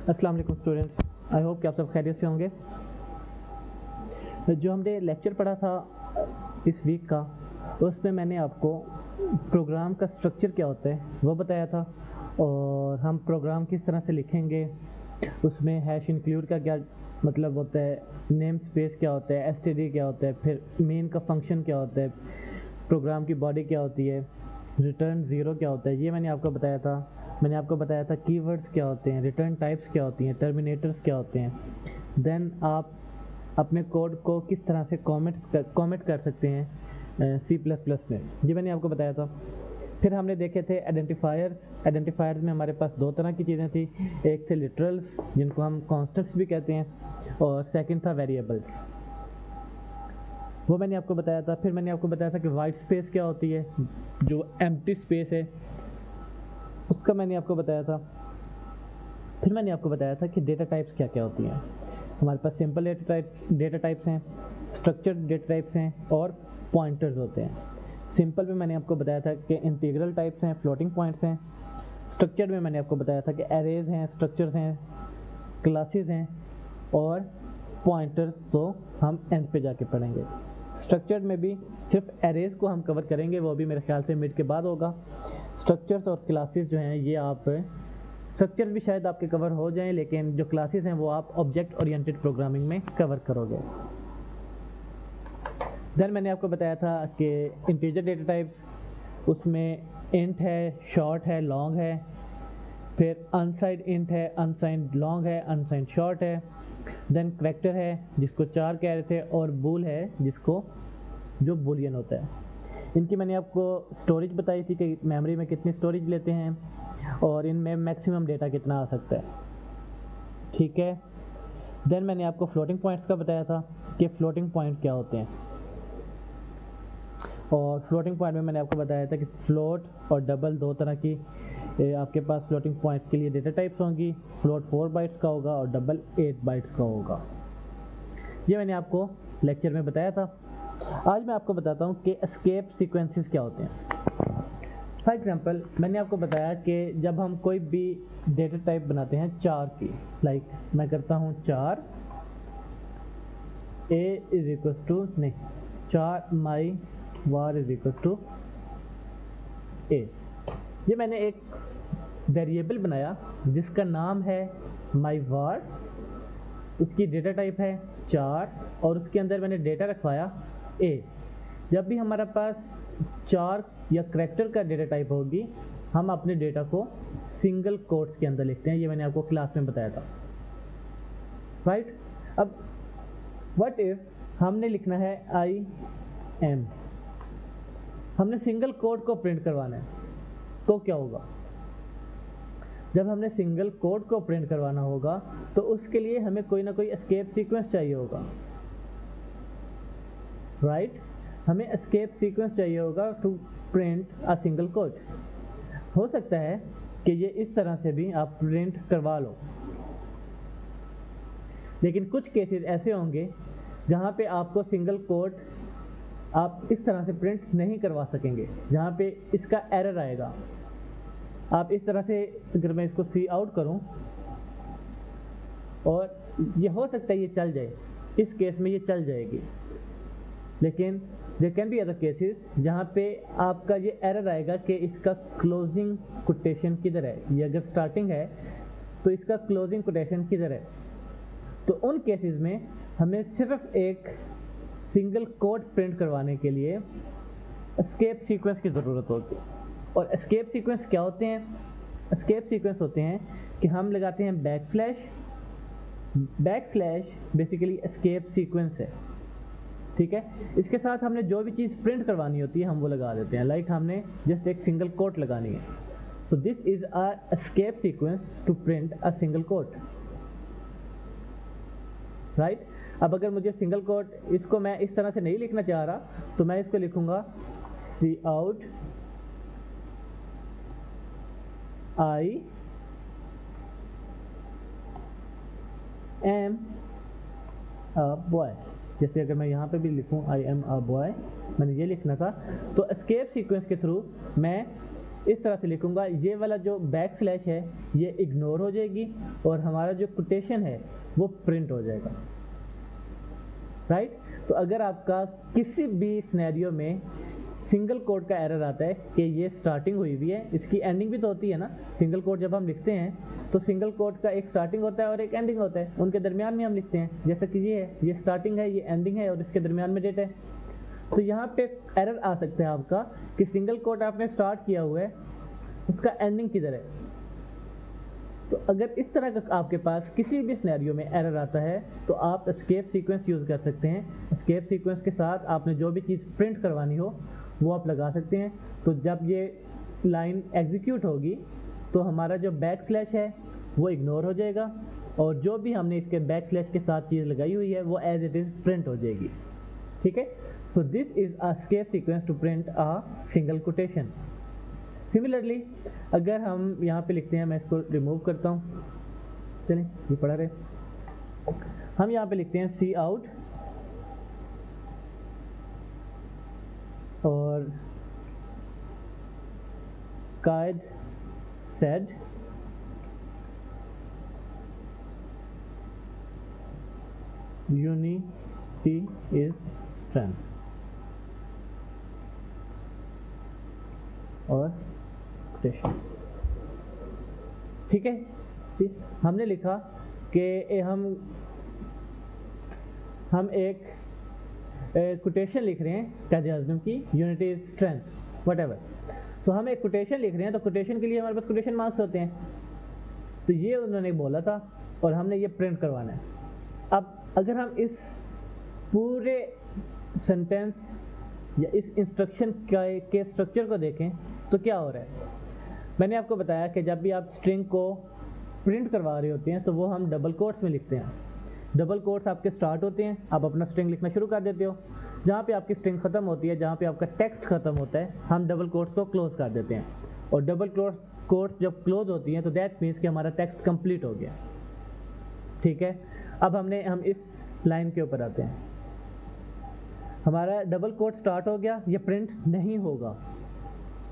अस्सलाम वालेकुम students, I hope कि आप सब खैरियत से होंगे। जो हमने लेक्चर पढ़ा था इस वीक का, उसमें मैंने आपको प्रोग्राम का स्ट्रक्चर क्या होता है वो बताया था, और हम प्रोग्राम किस तरह से लिखेंगे, उसमें हैश इंक्लूड का क्या मतलब होता है, नेम स्पेस क्या होता है, एसटीडी क्या होता है, फिर मेन का फंक्शन क्या होता है, प्रोग्राम की बॉडी क्या होती है, रिटर्न ज़ीरो क्या होता है, ये मैंने आपको बताया था। मैंने आपको बताया था कीवर्ड्स क्या होते हैं, रिटर्न टाइप्स क्या होती हैं, टर्मिनेटर्स क्या होते हैं। देन आप अपने कोड को किस तरह से कमेंट कर सकते हैं सी प्लस प्लस में, ये मैंने आपको बताया था। फिर हमने देखे थे आइडेंटिफायर्स में हमारे पास दो तरह की चीज़ें थी, एक थे लिटरल्स जिनको हम कॉन्स्टेंट्स भी कहते हैं, और सेकंड था वेरिएबल्स, वो मैंने आपको बताया था। फिर मैंने आपको बताया था कि वाइट स्पेस क्या होती है, जो एम्प्टी स्पेस है उसका मैंने आपको बताया था। फिर मैंने आपको बताया था कि डेटा टाइप्स क्या क्या होती हैं। हमारे पास सिंपल डेटा टाइप्स हैं, स्ट्रक्चर्ड डेटा टाइप्स हैं, और पॉइंटर्स होते हैं। सिंपल में मैंने आपको बताया था कि इंटीग्रल टाइप्स हैं, फ्लोटिंग पॉइंट्स हैं। स्ट्रक्चर्ड में मैंने आपको बताया था कि एरेज हैं, स्ट्रक्चर्स हैं, क्लासेस हैं, और पॉइंटर्स तो हम एंड पे जाके पढ़ेंगे। स्ट्रक्चर्ड में भी सिर्फ एरेज को हम कवर करेंगे, वो भी मेरे ख्याल से मिड के बाद होगा। स्ट्रक्चर्स और क्लासेस जो हैं ये आप स्ट्रक्चर्स भी शायद आपके कवर हो जाएं, लेकिन जो क्लासेस हैं वो आप ऑब्जेक्ट ओरिएंटेड प्रोग्रामिंग में कवर करोगे। देन मैंने आपको बताया था कि इंटीजर डेटा टाइप्स, उसमें इंट है, शॉर्ट है, लॉन्ग है, फिर अनसाइंड इंट है, अनसाइंड लॉन्ग है, अनसाइंड शॉर्ट है। देन करैक्टर है जिसको 4 कह रहे थे, और बूल है जिसको जो बुलियन होता है। इनकी मैंने आपको स्टोरेज बताई थी कि मेमोरी में कितनी स्टोरेज लेते हैं, और इनमें मैक्सिमम डेटा कितना आ सकता है, ठीक है। देन मैंने आपको फ्लोटिंग पॉइंट्स का बताया था कि फ्लोटिंग पॉइंट क्या होते हैं, और फ्लोटिंग पॉइंट में मैंने आपको बताया था कि फ्लोट और डबल दो तरह की आपके पास फ्लोटिंग पॉइंट के लिए डेटा टाइप्स होंगी। फ्लोट 4 बाइट्स का होगा और डबल 8 बाइट्स का होगा। ये मैंने आपको लेक्चर में बताया था। आज मैं आपको बताता हूँ कि एस्केप सीक्वेंसेस क्या होते हैं। फॉर एग्जांपल मैंने आपको बताया कि जब हम कोई भी डेटा टाइप बनाते हैं 4 की, लाइक मैं करता हूँ 4 a इज इक्वल टू, नहीं, 4 my war is equal to a। ये मैंने एक वेरिएबल बनाया जिसका नाम है माई वार, उसकी डेटा टाइप है 4, और उसके अंदर मैंने डेटा रखवाया a। जब भी हमारे पास 4 या करैक्टर का डेटा टाइप होगी, हम अपने डेटा को सिंगल कोट्स के अंदर लिखते हैं। ये मैंने आपको क्लास में बताया था, राइट। अब व्हाट इफ हमने लिखना है आई एम, हमने सिंगल कोड को प्रिंट करवाना है, तो क्या होगा? जब हमने सिंगल कोड को प्रिंट करवाना होगा तो उसके लिए हमें कोई ना कोई एस्केप सीक्वेंस चाहिए होगा, राइट। हमें एस्केप सीक्वेंस चाहिए होगा to print a single code. हो सकता है कि ये इस तरह से भी आप प्रिंट करवा लो, लेकिन कुछ केसेस ऐसे होंगे जहाँ पे आपको सिंगल कोड आप इस तरह से प्रिंट नहीं करवा सकेंगे, जहाँ पे इसका एरर आएगा। आप इस तरह से, अगर मैं इसको सी आउट करूँ, और ये हो सकता है ये चल जाए, इस केस में ये चल जाएगी, लेकिन there can be other cases जहाँ पे आपका ये एरर आएगा कि इसका क्लोजिंग कोटेशन किधर है। ये अगर स्टार्टिंग है तो इसका क्लोजिंग कोटेशन किधर है। तो उन केसेस में हमें सिर्फ एक सिंगल कोड प्रिंट करवाने के लिए एस्केप सीक्वेंस की ज़रूरत होती है। और एस्केप सीक्वेंस क्या होते हैं? एस्केप सीक्वेंस होते हैं कि हम लगाते हैं बैकस्लैश बेसिकली एस्केप सीक्वेंस है, ठीक है। इसके साथ हमने जो भी चीज़ प्रिंट करवानी होती है हम वो लगा देते हैं, लाइक हमने जस्ट एक सिंगल कोट लगानी है, so this is a escape sequence to print a single quote, right. अब अगर मुझे सिंगल कोट, इसको मैं इस तरह से नहीं लिखना चाह रहा, तो मैं इसको लिखूंगा see out I am a boy. जैसे अगर मैं यहाँ पे भी लिखूँ आई एम अ बॉय, मैंने ये लिखना था, तो एस्केप सीक्वेंस के थ्रू मैं इस तरह से लिखूंगा, ये वाला जो बैक स्लैश है ये इग्नोर हो जाएगी और हमारा जो कोटेशन है वो प्रिंट हो जाएगा, राइट। तो अगर आपका किसी भी सिनेरियो में सिंगल कोट का एरर आता है कि ये स्टार्टिंग हुई हुई है, इसकी एंडिंग भी तो होती है ना। सिंगल कोट जब हम लिखते हैं तो सिंगल कोट का एक स्टार्टिंग होता है और एक एंडिंग होता है, उनके दरमियान में हम लिखते हैं, जैसा कि ये है, ये स्टार्टिंग है, ये एंडिंग है और इसके दरमियान में डेट है। तो यहाँ पे एरर आ सकता है आपका कि सिंगल कोट आपने स्टार्ट किया हुआ है, उसका एंडिंग किधर है। तो अगर इस तरह का आपके पास किसी भी सिनेरियो में एरर आता है तो आप एस्केप सीक्वेंस यूज़ कर सकते हैं। एस्केप सीक्वेंस के साथ आपने जो भी चीज़ प्रिंट करवानी हो वो आप लगा सकते हैं। तो जब ये लाइन एग्जीक्यूट होगी तो हमारा जो बैक स्लैश है वो इग्नोर हो जाएगा और जो भी हमने इसके बैक स्लैश के साथ चीज़ लगाई हुई है वो एज इट इज़ प्रिंट हो जाएगी, ठीक है। So this is a escape sequence to print a single quotation. Similarly अगर हम यहाँ पे लिखते हैं, मैं इसको रिमूव करता हूँ, चलें ये पढ़ा रहे, हम यहाँ पे लिखते हैं सी आउट और कायद सेड यूनिटी इज स्ट्रेंथ और कोटेशन, ठीक है। हमने लिखा कि हम एक कोटेशन लिख रहे हैं कायद-ए-आज़म की, यूनिटी इज स्ट्रेंथ व्हाटएवर। सो हम एक कोटेशन लिख रहे हैं तो कोटेशन के लिए हमारे पास कोटेशन मार्क्स होते हैं, तो ये उन्होंने बोला था और हमने ये प्रिंट करवाना है। अब अगर हम इस पूरे सेंटेंस या इस इंस्ट्रक्शन के स्ट्रक्चर को देखें तो क्या हो रहा है। मैंने आपको बताया कि जब भी आप स्ट्रिंग को प्रिंट करवा रहे होते हैं तो वो हम डबल कोट्स में लिखते हैं। डबल कोट्स आपके स्टार्ट होते हैं, आप अपना स्ट्रिंग लिखना शुरू कर देते हो, जहाँ पे आपकी स्ट्रिंग ख़त्म होती है, जहाँ पे आपका टेक्स्ट ख़त्म होता है, हम डबल कोट्स को क्लोज कर देते हैं। और डबल कोट्स जब क्लोज होती हैं तो दैट मीन्स कि हमारा टेक्स्ट कंप्लीट हो गया, ठीक है। अब हम इस लाइन के ऊपर आते हैं, हमारा डबल कोट स्टार्ट हो गया, ये प्रिंट नहीं होगा।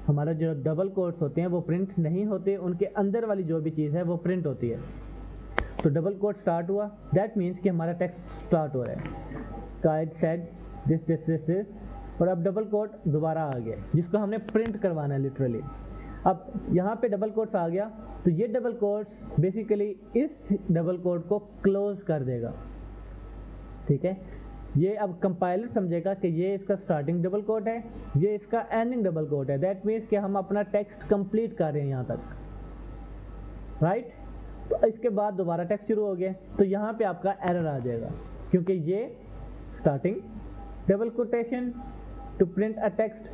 हमारा जो डबल कोट्स होते हैं वो प्रिंट नहीं होते, उनके अंदर वाली जो भी चीज़ है वो प्रिंट होती है। तो डबल कोट स्टार्ट हुआ, दैट मीन्स कि हमारा टेक्स्ट स्टार्ट हो रहा है, कायद सेड दिस, और अब डबल कोट दोबारा आ गया जिसको हमने प्रिंट करवाना है लिटरली। अब यहाँ पे डबल कोट्स आ गया तो ये डबल कोट्स बेसिकली इस डबल कोट को क्लोज कर देगा, ठीक है। ये अब कंपाइलर समझेगा कि ये इसका स्टार्टिंग डबल कोट है, ये इसका एंडिंग डबल कोट है, दैट मीन्स कि हम अपना टेक्स्ट कंप्लीट कर रहे हैं यहाँ तक, राइट। तो इसके बाद दोबारा टेक्स्ट शुरू हो गया तो यहाँ पे आपका एरर आ जाएगा क्योंकि ये starting double quotation to print a text,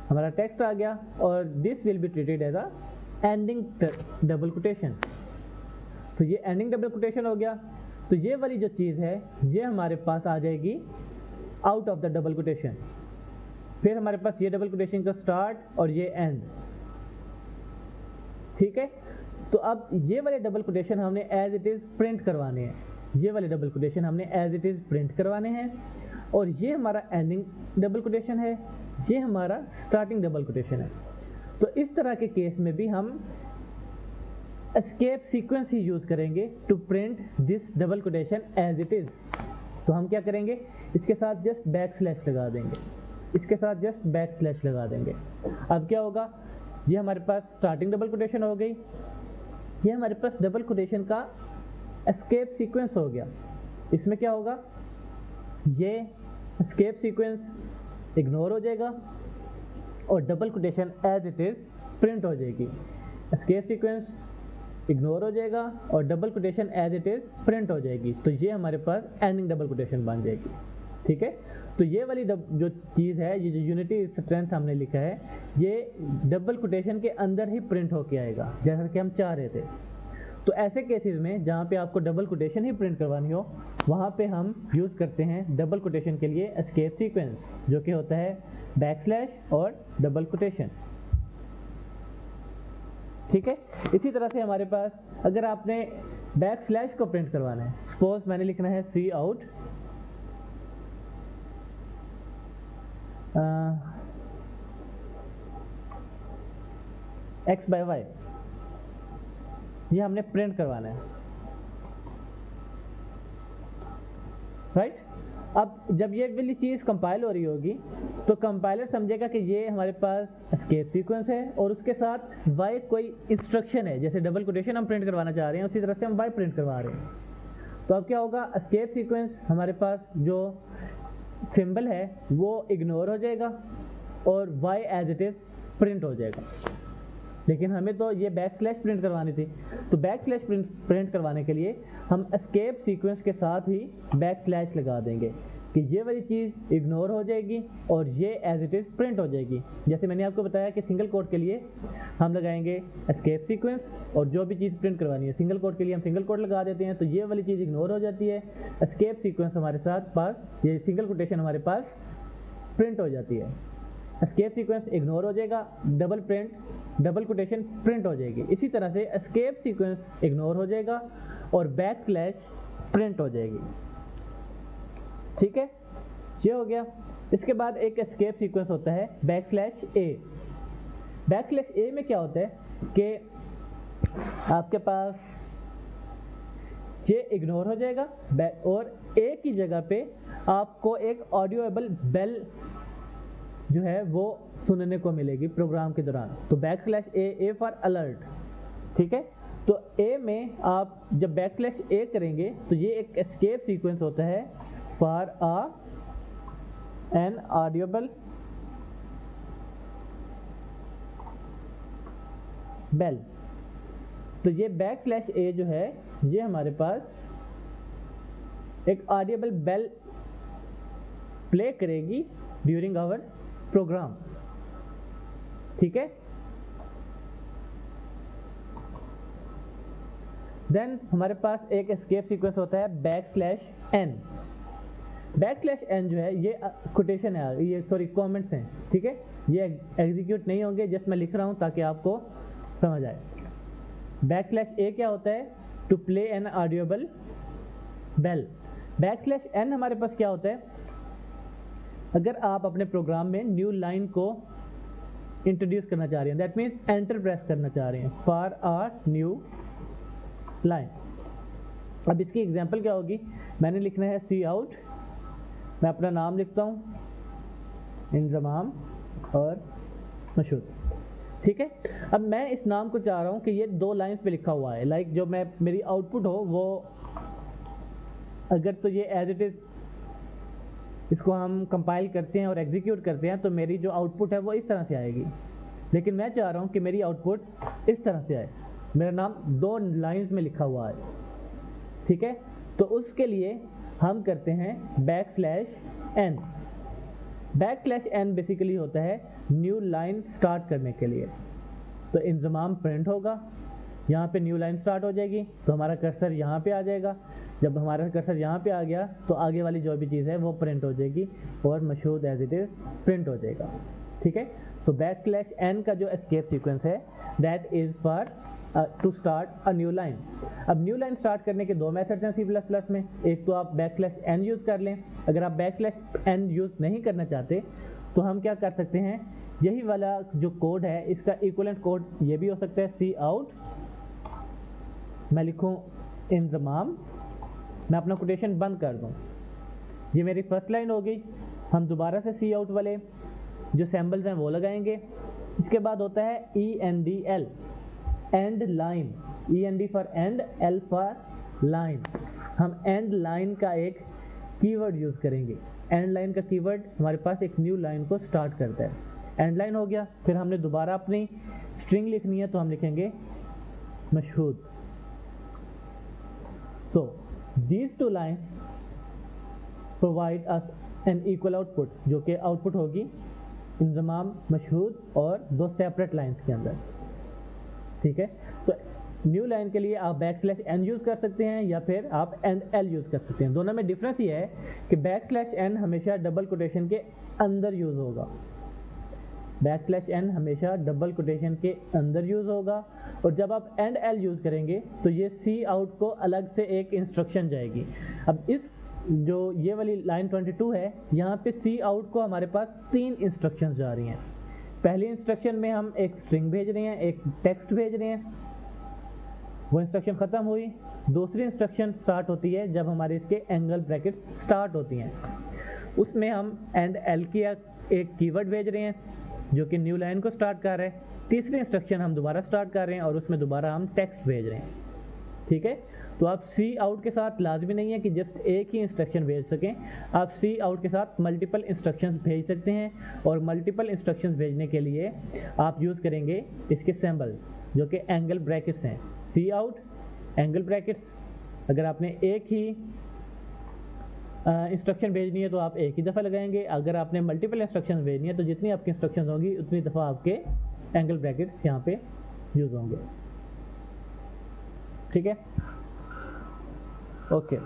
हमारा टेक्स्ट आ गया और this will be treated as a ending double quotation. तो ये एंडिंग डबल कोटेशन हो गया, तो ये वाली जो चीज़ है ये हमारे पास आ जाएगी out of the double quotation. फिर हमारे पास ये डबल कोटेशन का स्टार्ट और ये एंड, ठीक है। तो अब ये वाले डबल कोटेशन हमने एज इट इज़ प्रिंट करवाने हैं, ये वाले डबल कोटेशन हमने एज इट इज़ प्रिंट करवाने हैं और ये हमारा एंडिंग डबल कोटेशन है, ये हमारा स्टार्टिंग डबल कोटेशन है। तो इस तरह के केस में भी हम एस्केप सीक्वेंस ही यूज़ करेंगे to print this double quotation as it is. तो हम क्या करेंगे, इसके साथ जस्ट बैक स्लैश लगा देंगे, इसके साथ जस्ट बैक स्लैश लगा देंगे। अब क्या होगा, ये हमारे पास स्टार्टिंग डबल कोटेशन हो गई, ये हमारे पास डबल कोटेशन का एस्केप सीक्वेंस हो गया। इसमें क्या होगा, ये एस्केप सीक्वेंस इग्नोर हो जाएगा और double quotation as it is print हो जाएगी। एस्केप सीक्वेंस इग्नोर हो जाएगा और double quotation as it is print हो जाएगी, तो ये हमारे पास एंडिंग डबल कोटेशन बन जाएगी, ठीक है। तो ये वाली जो चीज़ है, ये जो यूनिटी स्ट्रेंथ हमने लिखा है, ये डबल कोटेशन के अंदर ही प्रिंट होके आएगा जैसा कि हम चाह रहे थे। तो ऐसे केसेस में जहाँ पे आपको डबल कोटेशन ही प्रिंट करवानी हो वहाँ पे हम यूज़ करते हैं डबल कोटेशन के लिए एस्केप सीक्वेंस, जो कि होता है बैक स्लैश और डबल कोटेशन, ठीक है। इसी तरह से हमारे पास अगर आपने बैक स्लैश को प्रिंट करवाना है, सपोज मैंने लिखना है सी आउट x बाय y, ये हमने प्रिंट करवाना है, राइट। अब जब ये वाली चीज़ कंपाइल हो रही होगी तो कंपाइलर समझेगा कि ये हमारे पास एस्केप सीक्वेंस है और उसके साथ y कोई इंस्ट्रक्शन है, जैसे डबल कोटेशन हम प्रिंट करवाना चाह रहे हैं उसी तरह से हम y प्रिंट करवा रहे हैं। तो अब क्या होगा, एस्केप सीक्वेंस हमारे पास जो सिंबल है वो इग्नोर हो जाएगा और y as it is print हो जाएगा। लेकिन हमें तो ये बैक स्लैश प्रिंट करवानी थी, तो बैक स्लैश प्रिंट करवाने के लिए हम एस्केप सीक्वेंस के साथ ही बैक स्लैश लगा देंगे कि ये वाली चीज़ इग्नोर हो जाएगी और ये एज इट इज़ प्रिंट हो जाएगी। जैसे मैंने आपको बताया कि सिंगल कोड के लिए हम लगाएंगे एस्केप सीक्वेंस और जो भी चीज़ प्रिंट करवानी है सिंगल कोड के लिए हम सिंगल कोड लगा देते हैं, तो ये वाली चीज़ इग्नोर हो जाती है, एस्केप सीक्वेंस हमारे साथ पास, ये सिंगल कोटेशन हमारे पास प्रिंट हो जाती है। एस्केप सीक्वेंस इग्नोर हो जाएगा, डबल कोटेशन प्रिंट हो जाएगी। इसी तरह से एस्केप सीक्वेंस इग्नोर हो जाएगा और बैक स्लैश प्रिंट हो जाएगी, ठीक है, ये हो गया। इसके बाद एक एस्केप सीक्वेंस होता है back slash A. Back slash A में क्या होता है कि आपके पास ये इग्नोर हो जाएगा और ए की जगह पे आपको एक ऑडियोएबल बेल जो है वो सुनने को मिलेगी प्रोग्राम के दौरान। तो back slash A for alert, ठीक है। तो ए में आप जब बैक स्लैश ए करेंगे तो ये एक एस्केप सीक्वेंस होता है फॉर एन ऑडियोबल बेल। तो ये बैक स्लैश ए जो है ये हमारे पास एक ऑडियोबल बेल प्ले करेगी ड्यूरिंग आवर प्रोग्राम, ठीक है। देन हमारे पास एक एस्केप सीक्वेंस होता है backslash n. Backslash n जो है ये कोटेशन है, ये सॉरी कमेंट्स हैं, ठीक है, ये एग्जीक्यूट नहीं होंगे, जस्ट मैं लिख रहा हूं ताकि आपको समझ आए। बैक स्लैश ए क्या होता है, to play an audible bell. Backslash n हमारे पास क्या होता है, अगर आप अपने प्रोग्राम में न्यू लाइन को इंट्रोड्यूस करना चाह रहे हैं, दैट मीन्स एंटर प्रेस करना चाह रहे हैं फॉर आ न्यू लाइन। अब इसकी एग्जांपल क्या होगी, मैंने लिखना है सी आउट, मैं अपना नाम लिखता हूँ इंजमाम और मशहूर, ठीक है। अब मैं इस नाम को चाह रहा हूँ कि ये 2 लाइंस पे लिखा हुआ है, लाइक जो मैं मेरी आउटपुट हो वो अगर तो ये एज इट इज इसको हम कंपाइल करते हैं और एग्जीक्यूट करते हैं तो मेरी जो आउटपुट है वो इस तरह से आएगी। लेकिन मैं चाह रहा हूँ कि मेरी आउटपुट इस तरह से आए, मेरा नाम 2 लाइंस में लिखा हुआ है, ठीक है। तो उसके लिए हम करते हैं backslash n. Backslash n basically होता है न्यू लाइन स्टार्ट करने के लिए। तो इंजमाम प्रिंट होगा, यहाँ पे न्यू लाइन स्टार्ट हो जाएगी तो हमारा कर्सर यहाँ पे आ जाएगा। जब हमारा कर्सर यहाँ पे आ गया तो आगे वाली जो भी चीज़ है वो प्रिंट हो जाएगी और मशहूद एज इट इज प्रिंट हो जाएगा, ठीक है। तो बैक स्लैश एन का जो एस्केप सीक्वेंस है that is for to start a new line. अब न्यू लाइन स्टार्ट करने के 2 मेथड्स हैं C++ में, एक तो आप बैक स्लैश एन यूज़ कर लें। अगर आप बैक स्लैश एन यूज़ नहीं करना चाहते तो हम क्या कर सकते हैं, यही वाला जो कोड है इसका इक्विवेलेंट कोड ये भी हो सकता है सी आउट, मैं लिखूं इंजमाम, मैं अपना कोटेशन बंद कर दूं, ये मेरी फर्स्ट लाइन हो गई। हम दोबारा से सी आउट वाले जो सैम्बल्स हैं वो लगाएंगे। इसके बाद होता है ENDL, and line, END for and, L for line. हम एंड लाइन का एक कीवर्ड यूज़ करेंगे। एंड लाइन का कीवर्ड हमारे पास एक न्यू लाइन को स्टार्ट करता है। एंड लाइन हो गया, फिर हमने दोबारा अपनी स्ट्रिंग लिखनी है तो हम लिखेंगे Mashhood. So these 2 lines provide us an equal output, जो कि आउटपुट होगी इंजमाम मशहूद और 2 सेपरेट लाइंस के अंदर, ठीक है। तो न्यू लाइन के लिए आप बैक स्लैश एन यूज़ कर सकते हैं या फिर आप एंड एल यूज़ कर सकते हैं। दोनों में डिफरेंस ये है कि बैक स्लैश एन हमेशा डबल कोटेशन के अंदर यूज़ होगा, बैक स्लैश एन हमेशा डबल कोटेशन के अंदर यूज़ होगा, और जब आप एंड एल यूज़ करेंगे तो ये सी आउट को अलग से एक इंस्ट्रक्शन जाएगी। अब इस जो ये वाली लाइन 22 है, यहाँ पे सी आउट को हमारे पास 3 इंस्ट्रक्शंस जा रही हैं। पहली इंस्ट्रक्शन में हम एक स्ट्रिंग भेज रहे हैं, एक टेक्स्ट भेज रहे हैं, वो इंस्ट्रक्शन ख़त्म हुई। दूसरी इंस्ट्रक्शन स्टार्ट होती है जब हमारे इसके एंगल ब्रैकेट स्टार्ट होती हैं, उसमें हम एंड एल की एक कीवर्ड भेज रहे हैं जो कि न्यू लाइन को स्टार्ट कर रहा है। तीसरी इंस्ट्रक्शन हम दोबारा स्टार्ट कर रहे हैं और उसमें दोबारा हम टेक्स्ट भेज रहे हैं। ठीक है, तो आप सी आउट के साथ लाजमी नहीं है कि जस्ट एक ही इंस्ट्रक्शन भेज सकें, आप सी आउट के साथ मल्टीपल इंस्ट्रक्शंस भेज सकते हैं। और मल्टीपल इंस्ट्रक्शंस भेजने के लिए आप यूज़ करेंगे इसके सिंबल जो कि एंगल ब्रैकेट्स हैं। सी आउट एंगल ब्रैकेट्स, अगर आपने एक ही इंस्ट्रक्शन भेजनी है तो आप एक ही दफ़ा लगाएंगे, अगर आपने मल्टीपल इंस्ट्रक्शन भेजनी है तो जितनी आपकी इंस्ट्रक्शन होंगी उतनी दफ़ा आपके एंगल ब्रैकेट्स यहाँ पे यूज़ होंगे। ठीक है, ओके।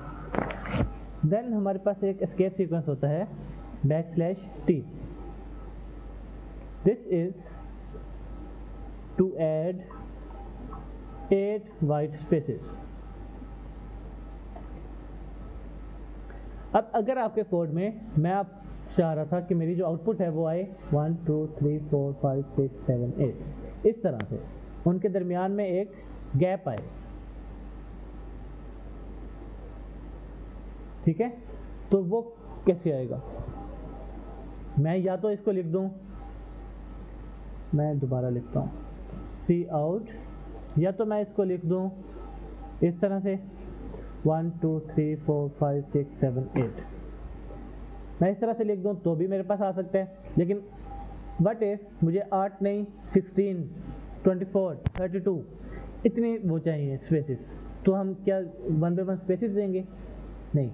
देन हमारे पास एक एस्केप सीक्वेंस होता है \t। This is to add 8 white spaces. अब अगर आपके कोड में मैं आप चाह रहा था कि मेरी जो आउटपुट है वो आए 1 2 3 4 5 6 7 8 इस तरह से, उनके दरमियान में एक गैप आए। ठीक है, तो वो कैसे आएगा? मैं या तो इसको लिख दूं, मैं दोबारा लिखता हूँ सी आउट, या तो मैं इसको लिख दूं इस तरह से 1 2 3 4 5 6 7 8। मैं इस तरह से लिख दूं तो भी मेरे पास आ सकता है, लेकिन बट इफ मुझे 8 नहीं 16 24 32 इतनी वो चाहिए स्पेसेस, तो हम क्या 1 बाय 1 स्पेसेस देंगे? नहीं,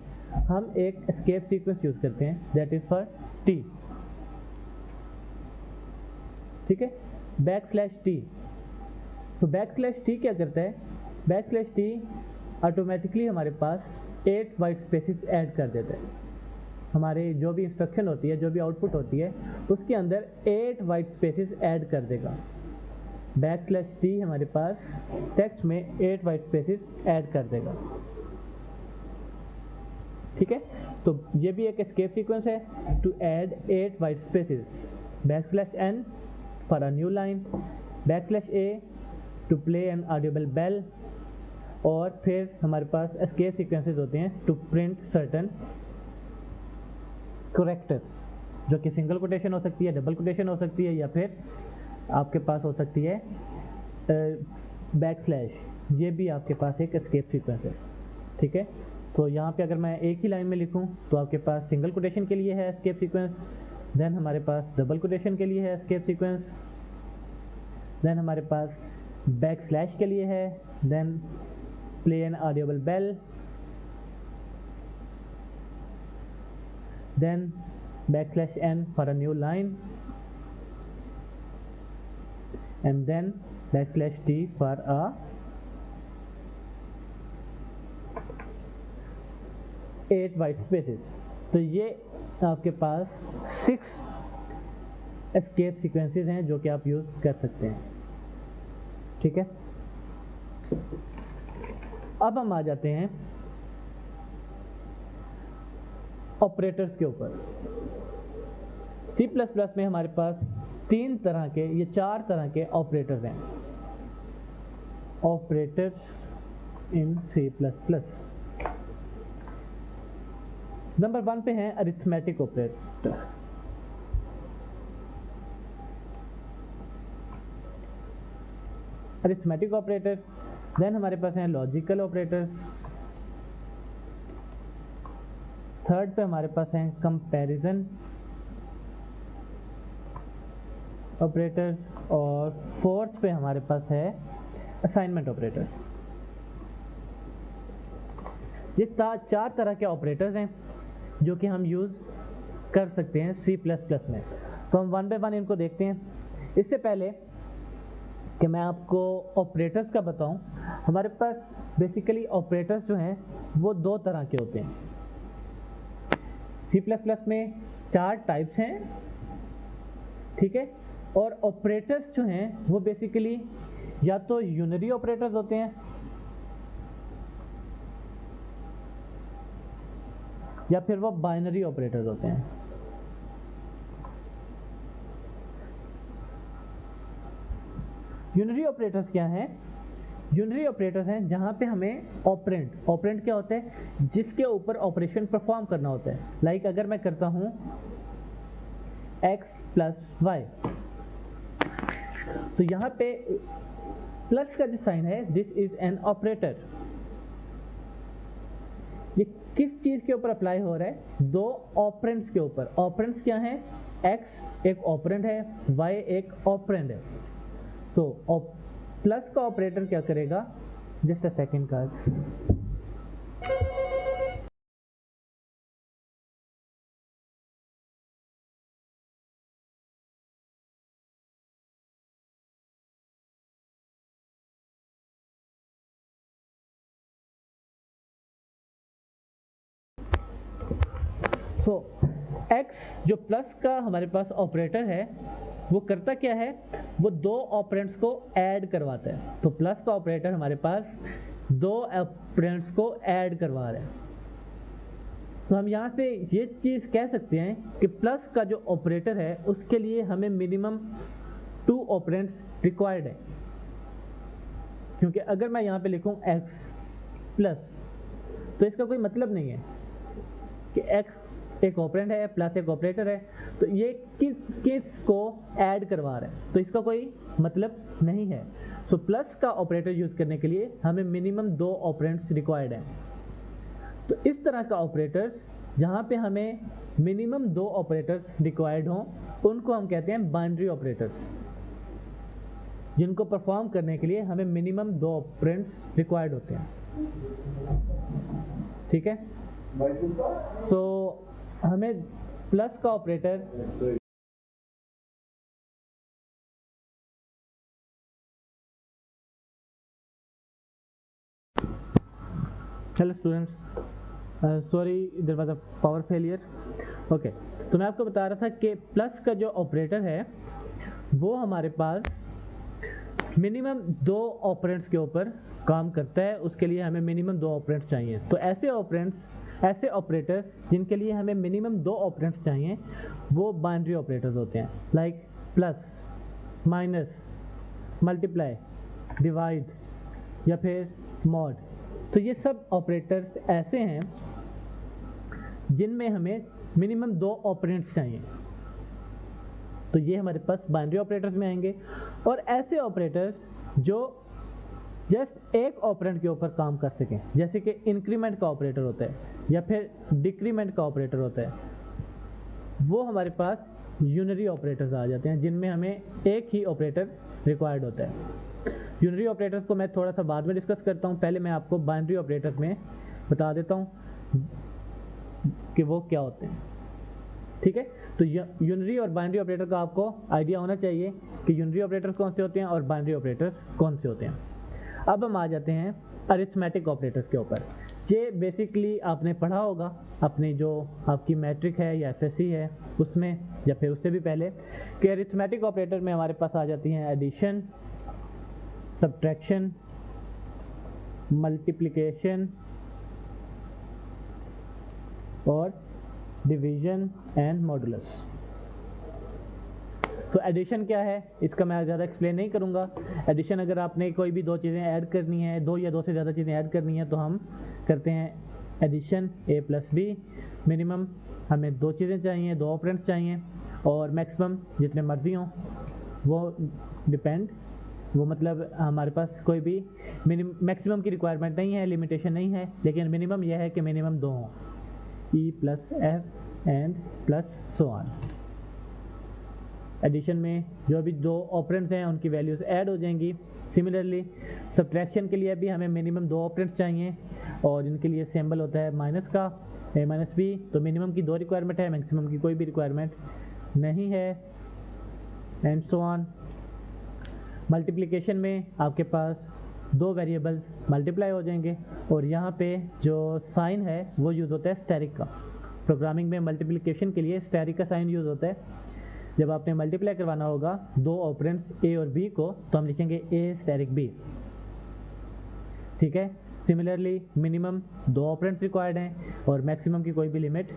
हम एक एस्केप सीक्वेंस यूज करते हैं दैट इज फॉर टी। ठीक है, \t। तो \t क्या करता है? \t ऑटोमेटिकली हमारे पास 8 वाइट स्पेसेस ऐड कर देता है। हमारे जो भी इंस्ट्रक्शन होती है, जो भी आउटपुट होती है, उसके अंदर 8 वाइट स्पेसेस ऐड कर देगा। \t हमारे पास टेक्स्ट में 8 वाइट स्पेसेस ऐड कर देगा। ठीक है, तो ये भी एक एस्केप सीक्वेंस है to add 8 white spaces. \n for a new line, \a to play an audible bell, और फिर हमारे पास एस्केप सीक्वेंसेस होते हैं टू प्रिंट सर्टन करेक्टर, जो कि सिंगल कोटेशन हो सकती है, डबल कोटेशन हो सकती है, या फिर आपके पास हो सकती है \, ये भी आपके पास एक एस्केप सीक्वेंस है। ठीक है, तो यहाँ पे अगर मैं एक ही लाइन में लिखूँ तो आपके पास सिंगल कोटेशन के लिए है एस्केप सीक्वेंस, देन हमारे पास डबल कोटेशन के लिए है एस्केप सीक्वेंस, देन हमारे पास \, के लिए है, then play an audible bell, then \n for a new line, and then \t for a eight white spaces। तो ये आपके पास 6 एस्केप सीक्वेंसेस हैं जो कि आप यूज कर सकते हैं। ठीक है, अब हम आ जाते हैं ऑपरेटर्स के ऊपर। C++ में हमारे पास 3 तरह के, ये 4 तरह के ऑपरेटर्स हैं। Operators in C++। नंबर 1 पे हैं arithmetic operator. Arithmetic operators, then हमारे पास हैं लॉजिकल ऑपरेटर्स, थर्ड पे हमारे पास हैं कंपैरिजन ऑपरेटर्स, और फोर्थ पे हमारे पास है असाइनमेंट ऑपरेटर्स। ये 4 तरह के ऑपरेटर्स हैं जो कि हम यूज़ कर सकते हैं C++ में। तो हम 1 बाय 1 इनको देखते हैं। इससे पहले कि मैं आपको ऑपरेटर्स का बताऊं, हमारे पास बेसिकली ऑपरेटर्स जो हैं वो 2 तरह के होते हैं। C++ में 4 टाइप्स हैं। ठीक है, और ऑपरेटर्स जो हैं वो बेसिकली या तो यूनरी ऑपरेटर्स होते हैं या फिर वो बाइनरी ऑपरेटर्स होते हैं। यूनरी ऑपरेटर्स क्या हैं? यूनरी ऑपरेटर्स हैं जहाँ पे हमें ऑपरेंट क्या होता है? जिसके ऊपर ऑपरेशन परफॉर्म करना होता है। लाइक अगर मैं करता हूँ x प्लस वाई, तो यहाँ पे प्लस का जो साइन है, दिस इज एन ऑपरेटर। ये किस चीज के ऊपर अप्लाई हो रहा है? दो ऑपरेंट्स के ऊपर। ऑपरेंट्स क्या हैं? x एक ऑपरेंट है, y एक ऑपरेंड है। सो प्लस का ऑपरेटर क्या करेगा? जस्ट अ सेकेंड का। सो x जो प्लस का हमारे पास ऑपरेटर है, वो करता क्या है? वो दो ऑपरेंट्स को ऐड करवाता है। तो प्लस का ऑपरेटर हमारे पास दो ऑपरेंट्स को ऐड करवा रहा है। तो हम यहाँ से ये चीज़ कह सकते हैं कि प्लस का जो ऑपरेटर है उसके लिए हमें मिनिमम 2 ऑपरेंट्स रिक्वायर्ड है। क्योंकि अगर मैं यहाँ पे लिखूँ x प्लस, तो इसका कोई मतलब नहीं है कि x एक ऑपरेंट है प्लस एक ऑपरेटर है, तो ये किस को ऐड करवा रहा है, तो इसका कोई मतलब नहीं है। सो प्लस का ऑपरेटर यूज करने के लिए हमें मिनिमम 2 ऑपरेंट्स रिक्वायर्ड हैं। तो इस तरह का ऑपरेटर्स जहाँ पे हमें मिनिमम 2 ऑपरेटर्स रिक्वायर्ड हों, उनको हम कहते हैं बाइनरी ऑपरेटर्स, जिनको परफॉर्म करने के लिए हमें मिनिमम 2 ऑपरेंट्स रिक्वायर्ड होते हैं। ठीक है? सो हमें प्लस का operator hello students, sorry there was a power failure. Okay, तो मैं आपको बता रहा था कि प्लस का जो ऑपरेटर है वो हमारे पास मिनिमम 2 ऑपरेंट्स के ऊपर काम करता है। उसके लिए हमें मिनिमम 2 ऑपरेंट्स चाहिए। तो ऐसे ऑपरेटर्स जिनके लिए हमें मिनिमम 2 ऑपरेंट्स चाहिए, वो बाइनरी ऑपरेटर्स होते हैं। Like plus, minus, multiply, divide या फिर मॉड। तो ये सब ऑपरेटर्स ऐसे हैं जिनमें हमें मिनिमम 2 ऑपरेंट्स चाहिए। तो ये हमारे पास बाइनरी ऑपरेटर्स में आएंगे। और ऐसे ऑपरेटर्स जो जस्ट एक ऑपरेंट के ऊपर काम कर सकें, जैसे कि इंक्रीमेंट का ऑपरेटर होता है या फिर डिक्रीमेंट का ऑपरेटर होता है, वो हमारे पास यूनरी ऑपरेटर्स आ जाते हैं, जिनमें हमें एक ही ऑपरेटर रिक्वायर्ड होता है। यूनरी ऑपरेटर्स को मैं थोड़ा सा बाद में डिस्कस करता हूँ। पहले मैं आपको बाइनरी ऑपरेटर्स में बता देता हूँ कि वो क्या होते हैं। ठीक है? तो यूनरी और बाइनरी ऑपरेटर का आपको आइडिया होना चाहिए कि यूनरी ऑपरेटर्स कौन से होते हैं और बाइनरी ऑपरेटर्स कौन से होते हैं। अब हम आ जाते हैं अरिथमेटिक ऑपरेटर्स के ऊपर। ये बेसिकली आपने पढ़ा होगा अपनी जो आपकी मैट्रिक है या एसएससी है उसमें, या फिर उससे भी पहले, कि अरिथमेटिक ऑपरेटर में हमारे पास आ जाती हैं एडिशन, सब्ट्रैक्शन, मल्टीप्लिकेशन और डिवीजन एंड मॉडुलस। तो एडिशन क्या है, इसका मैं ज़्यादा एक्सप्लेन नहीं करूँगा। एडिशन, अगर आपने कोई भी 2 चीज़ें ऐड करनी है, 2 या 2 से ज़्यादा चीज़ें ऐड करनी है, तो हम करते हैं addition a plus b. Minimum हमें 2 चीज़ें चाहिए, 2 ऑपरेंट्स चाहिए, और मैक्सिमम जितने मर्जी हों, वो डिपेंड, वो मतलब हमारे पास कोई भी मैक्सिमम की रिक्वायरमेंट नहीं है, लिमिटेशन नहीं है, लेकिन मिनिमम यह है कि मिनिमम 2 हों, e plus f and plus so on. Addition में जो भी 2 ऑपरेंट्स हैं उनकी वैल्यूज ऐड हो जाएंगी। सिमिलरली सब्ट्रैक्शन के लिए भी हमें मिनिमम 2 ऑपरेंट्स चाहिए, और इनके लिए सिंबल होता है माइनस का, a माइनस बी। तो मिनिमम की 2 रिक्वायरमेंट है, मैक्सिमम की कोई भी रिक्वायरमेंट नहीं है, एंड सो ऑन। मल्टीप्लिकेशन में आपके पास 2 वेरिएबल्स मल्टीप्लाई हो जाएंगे, और यहाँ पे जो साइन है वो यूज़ होता है स्टेरिक का। प्रोग्रामिंग में मल्टीप्लिकेशन के लिए स्टेरिक का साइन यूज़ होता है। जब आपने मल्टीप्लाई करवाना होगा 2 ऑपरेंट्स a और b को, तो हम लिखेंगे a स्टेरिक b। ठीक है? सिमिलरली मिनिमम 2 ऑपरेंट्स रिक्वायर्ड हैं और मैक्सिमम की कोई भी लिमिट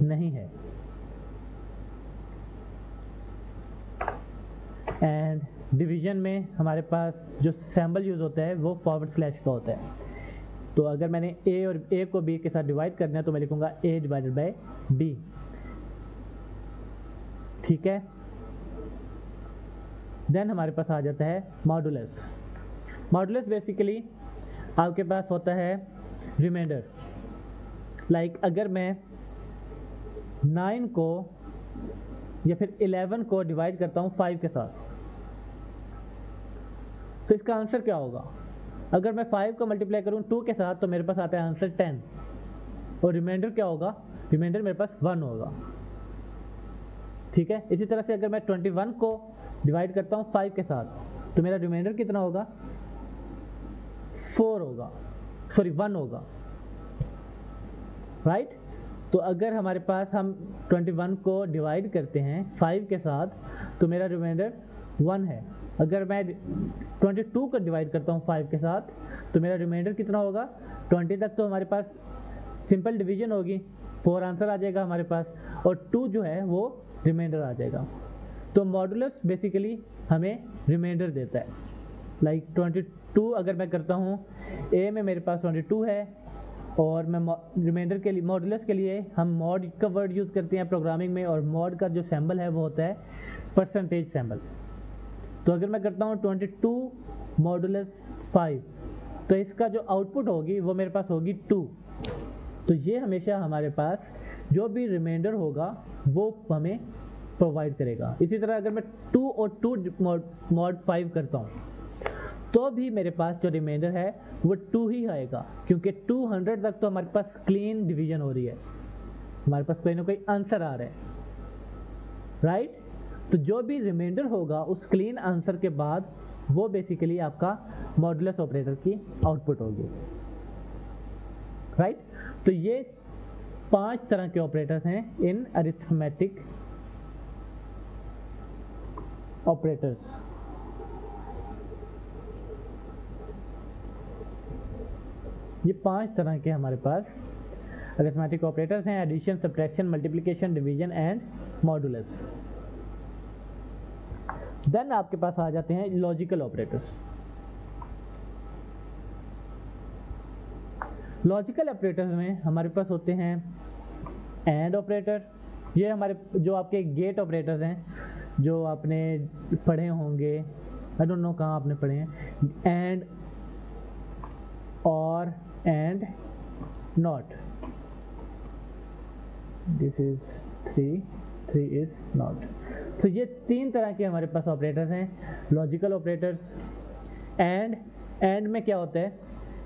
नहीं है। एंड डिवीजन में हमारे पास जो सिंबल यूज़ होता है वो फॉरवर्ड स्लैश का होता है। तो अगर मैंने ए और ए को बी के साथ डिवाइड करना है तो मैं लिखूंगा ए डिवाइडेड बाय बी। ठीक है, देन हमारे पास आ जाता है मॉडुलस। मॉडुलस बेसिकली आपके पास होता है रिमाइंडर। लाइक अगर मैं 9 को या फिर 11 को डिवाइड करता हूँ 5 के साथ, तो इसका आंसर क्या होगा? अगर मैं 5 को मल्टीप्लाई करूँ 2 के साथ तो मेरे पास आता है आंसर 10, और रिमाइंडर क्या होगा? रिमाइंडर मेरे पास 1 होगा। ठीक है, इसी तरह से अगर मैं 21 को डिवाइड करता हूँ 5 के साथ तो मेरा रिमाइंडर कितना होगा? 4 होगा, सॉरी 1 होगा, राइट। तो अगर हमारे पास हम 21 को डिवाइड करते हैं 5 के साथ तो मेरा रिमाइंडर 1 है। अगर मैं 22 को डिवाइड करता हूँ 5 के साथ तो मेरा रिमाइंडर कितना होगा? 20 तक तो हमारे पास सिंपल डिवीजन होगी, 4 आंसर आ जाएगा हमारे पास, और 2 जो है वो रिमाइंडर आ जाएगा। तो मॉडुलस बेसिकली हमें रिमाइंडर देता है। लाइक 22 अगर मैं करता हूँ, ए में मेरे पास 22 है, और मैं रिमाइंडर के लिए, मॉडुलस के लिए हम मॉड का वर्ड यूज़ करते हैं प्रोग्रामिंग में, और मॉड का जो सिंबल है वो होता है परसेंटेज सिंबल। तो अगर मैं करता हूँ 22 मॉडुलस 5, तो इसका जो आउटपुट होगी वो मेरे पास होगी 2। तो ये हमेशा हमारे पास जो भी रिमाइंडर होगा वो हमें प्रोवाइड करेगा। इसी तरह अगर मैं 2 और 2 मॉड 5 करता हूँ तो भी मेरे पास जो रिमाइंडर है वो 2 ही आएगा, क्योंकि 200 तक तो हमारे पास क्लीन डिवीजन हो रही है, हमारे पास कोई ना कोई आंसर आ रहा है, राइट। तो जो भी रिमाइंडर होगा उस क्लीन आंसर के बाद वो बेसिकली आपका मॉडुलस ऑपरेटर की आउटपुट होगी, राइट। तो ये 5 तरह के ऑपरेटर्स हैं इन अरिथमेटिक ऑपरेटर्स। ये 5 तरह के हमारे पास अरिथमेटिक ऑपरेटर्स हैं: addition, subtraction, multiplication, division and modulus. Then आपके पास आ जाते हैं लॉजिकल ऑपरेटर्स। लॉजिकल ऑपरेटर्स में हमारे पास होते हैं एंड ऑपरेटर। ये हमारे जो आपके गेट ऑपरेटर्स हैं जो आपने पढ़े होंगे, आई डोंट नो कहाँ आपने पढ़े हैं, एंड, और, and, not. This is 3 is not. तो ये 3 तरह के हमारे पास ऑपरेटर्स हैं, लॉजिकल ऑपरेटर्स। एंड में क्या होता है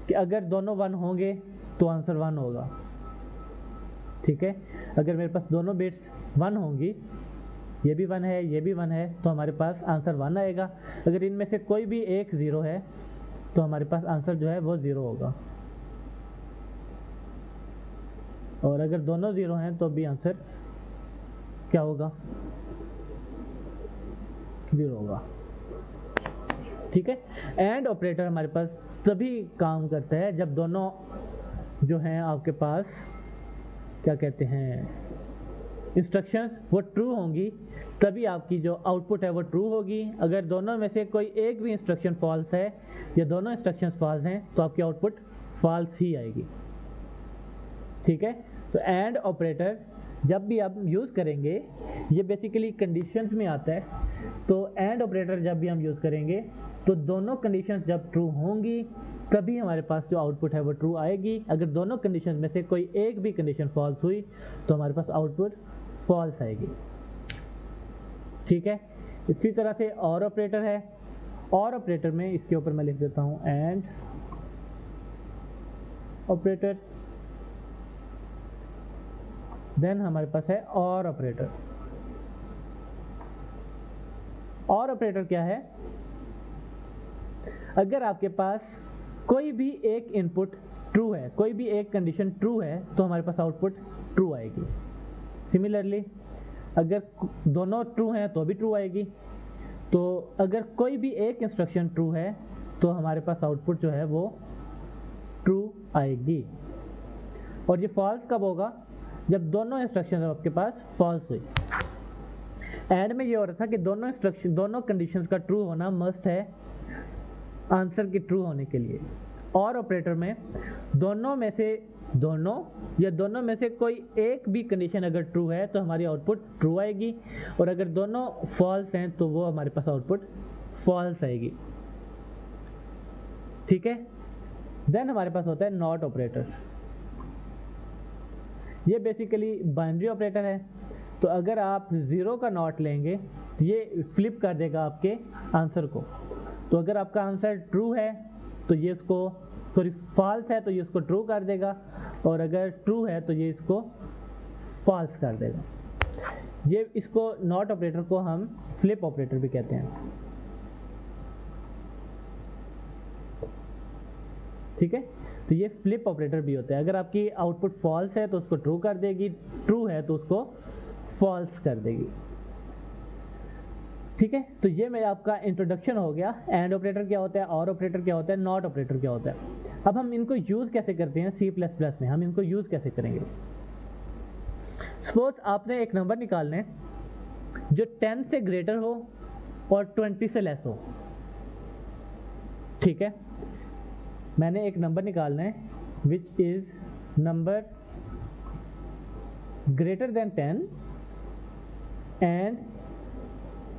कि अगर दोनों 1 होंगे तो आंसर 1 होगा, ठीक है। अगर मेरे पास दोनों बिट्स 1 होंगी, ये भी 1 है, ये भी 1 है, तो हमारे पास आंसर 1 आएगा। अगर इनमें से कोई भी एक 0 है तो हमारे पास आंसर जो है वो 0 होगा, और अगर दोनों 0 हैं तो भी आंसर क्या होगा? 0 होगा, ठीक है। एंड ऑपरेटर हमारे पास तभी काम करता है जब दोनों जो हैं आपके पास क्या कहते हैं इंस्ट्रक्शंस वो ट्रू होंगी, तभी आपकी जो आउटपुट है वो ट्रू होगी। अगर दोनों में से कोई एक भी इंस्ट्रक्शन फॉल्स है या दोनों इंस्ट्रक्शंस फॉल्स हैं तो आपकी आउटपुट फॉल्स ही आएगी, ठीक है। तो एंड ऑपरेटर जब भी आप यूज़ करेंगे, ये बेसिकली कंडीशंस में आता है। तो एंड ऑपरेटर जब भी हम यूज़ करेंगे तो दोनों कंडीशंस जब ट्रू होंगी तभी हमारे पास जो आउटपुट है वो ट्रू आएगी। अगर दोनों कंडीशंस में से कोई एक भी कंडीशन फॉल्स हुई तो हमारे पास आउटपुट फॉल्स आएगी, ठीक है। इसी तरह से और ऑपरेटर है, और ऑपरेटर में इसके ऊपर मैं लिख देता हूँ एंड ऑपरेटर। देन हमारे पास है और ऑपरेटर। और ऑपरेटर क्या है? अगर आपके पास कोई भी एक इनपुट ट्रू है, कोई भी एक कंडीशन ट्रू है तो हमारे पास आउटपुट ट्रू आएगी। सिमिलरली अगर दोनों ट्रू हैं तो भी ट्रू आएगी। तो अगर कोई भी एक इंस्ट्रक्शन ट्रू है तो हमारे पास आउटपुट जो है वो ट्रू आएगी। और ये फॉल्स कब होगा? जब दोनों इंस्ट्रक्शन आपके पास फॉल्स हुई। एंड में ये हो रहा था कि दोनों कंडीशंस का ट्रू होना मस्ट है आंसर के ट्रू होने के लिए। और ऑपरेटर में दोनों में से कोई एक भी कंडीशन अगर ट्रू है तो हमारी आउटपुट ट्रू आएगी, और अगर दोनों फॉल्स हैं तो वो हमारे पास आउटपुट फॉल्स आएगी। ठीक है। देन हमारे पास होता है नॉट ऑपरेटर। ये बेसिकली बाइनरी ऑपरेटर है। तो अगर आप 0 का नॉट लेंगे तो ये फ्लिप कर देगा आपके आंसर को। तो अगर आपका आंसर ट्रू है तो ये इसको फॉल्स है तो ये इसको ट्रू कर देगा, और अगर ट्रू है तो ये इसको फॉल्स कर देगा। ये इसको नॉट ऑपरेटर को हम फ्लिप ऑपरेटर भी कहते हैं। ठीक है। तो ये फ्लिप ऑपरेटर भी होता है। अगर आपकी आउटपुट फॉल्स है तो उसको ट्रू कर देगी, ट्रू है तो उसको फॉल्स कर देगी। ठीक है। तो ये मेरा आपका इंट्रोडक्शन हो गया। एंड ऑपरेटर क्या होता है, और ऑपरेटर क्या होता है, नॉट ऑपरेटर क्या होता है। अब हम इनको यूज कैसे करते हैं C++ में, हम इनको यूज कैसे करेंगे। सपोज आपने एक नंबर निकालना है जो 10 से ग्रेटर हो और 20 से लेस हो। ठीक है। मैंने एक नंबर निकालना है which is number greater than 10 and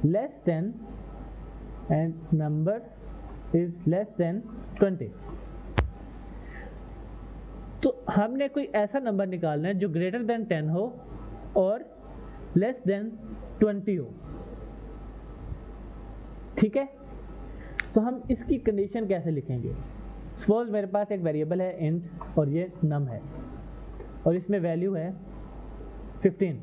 less than and number is less than 20। तो हमने कोई ऐसा नंबर निकालना है जो ग्रेटर देन 10 हो और लेस देन 20 हो। ठीक है। तो हम इसकी कंडीशन कैसे लिखेंगे। सपोज मेरे पास एक वेरिएबल है इंट और ये नम है और इसमें वैल्यू है 15।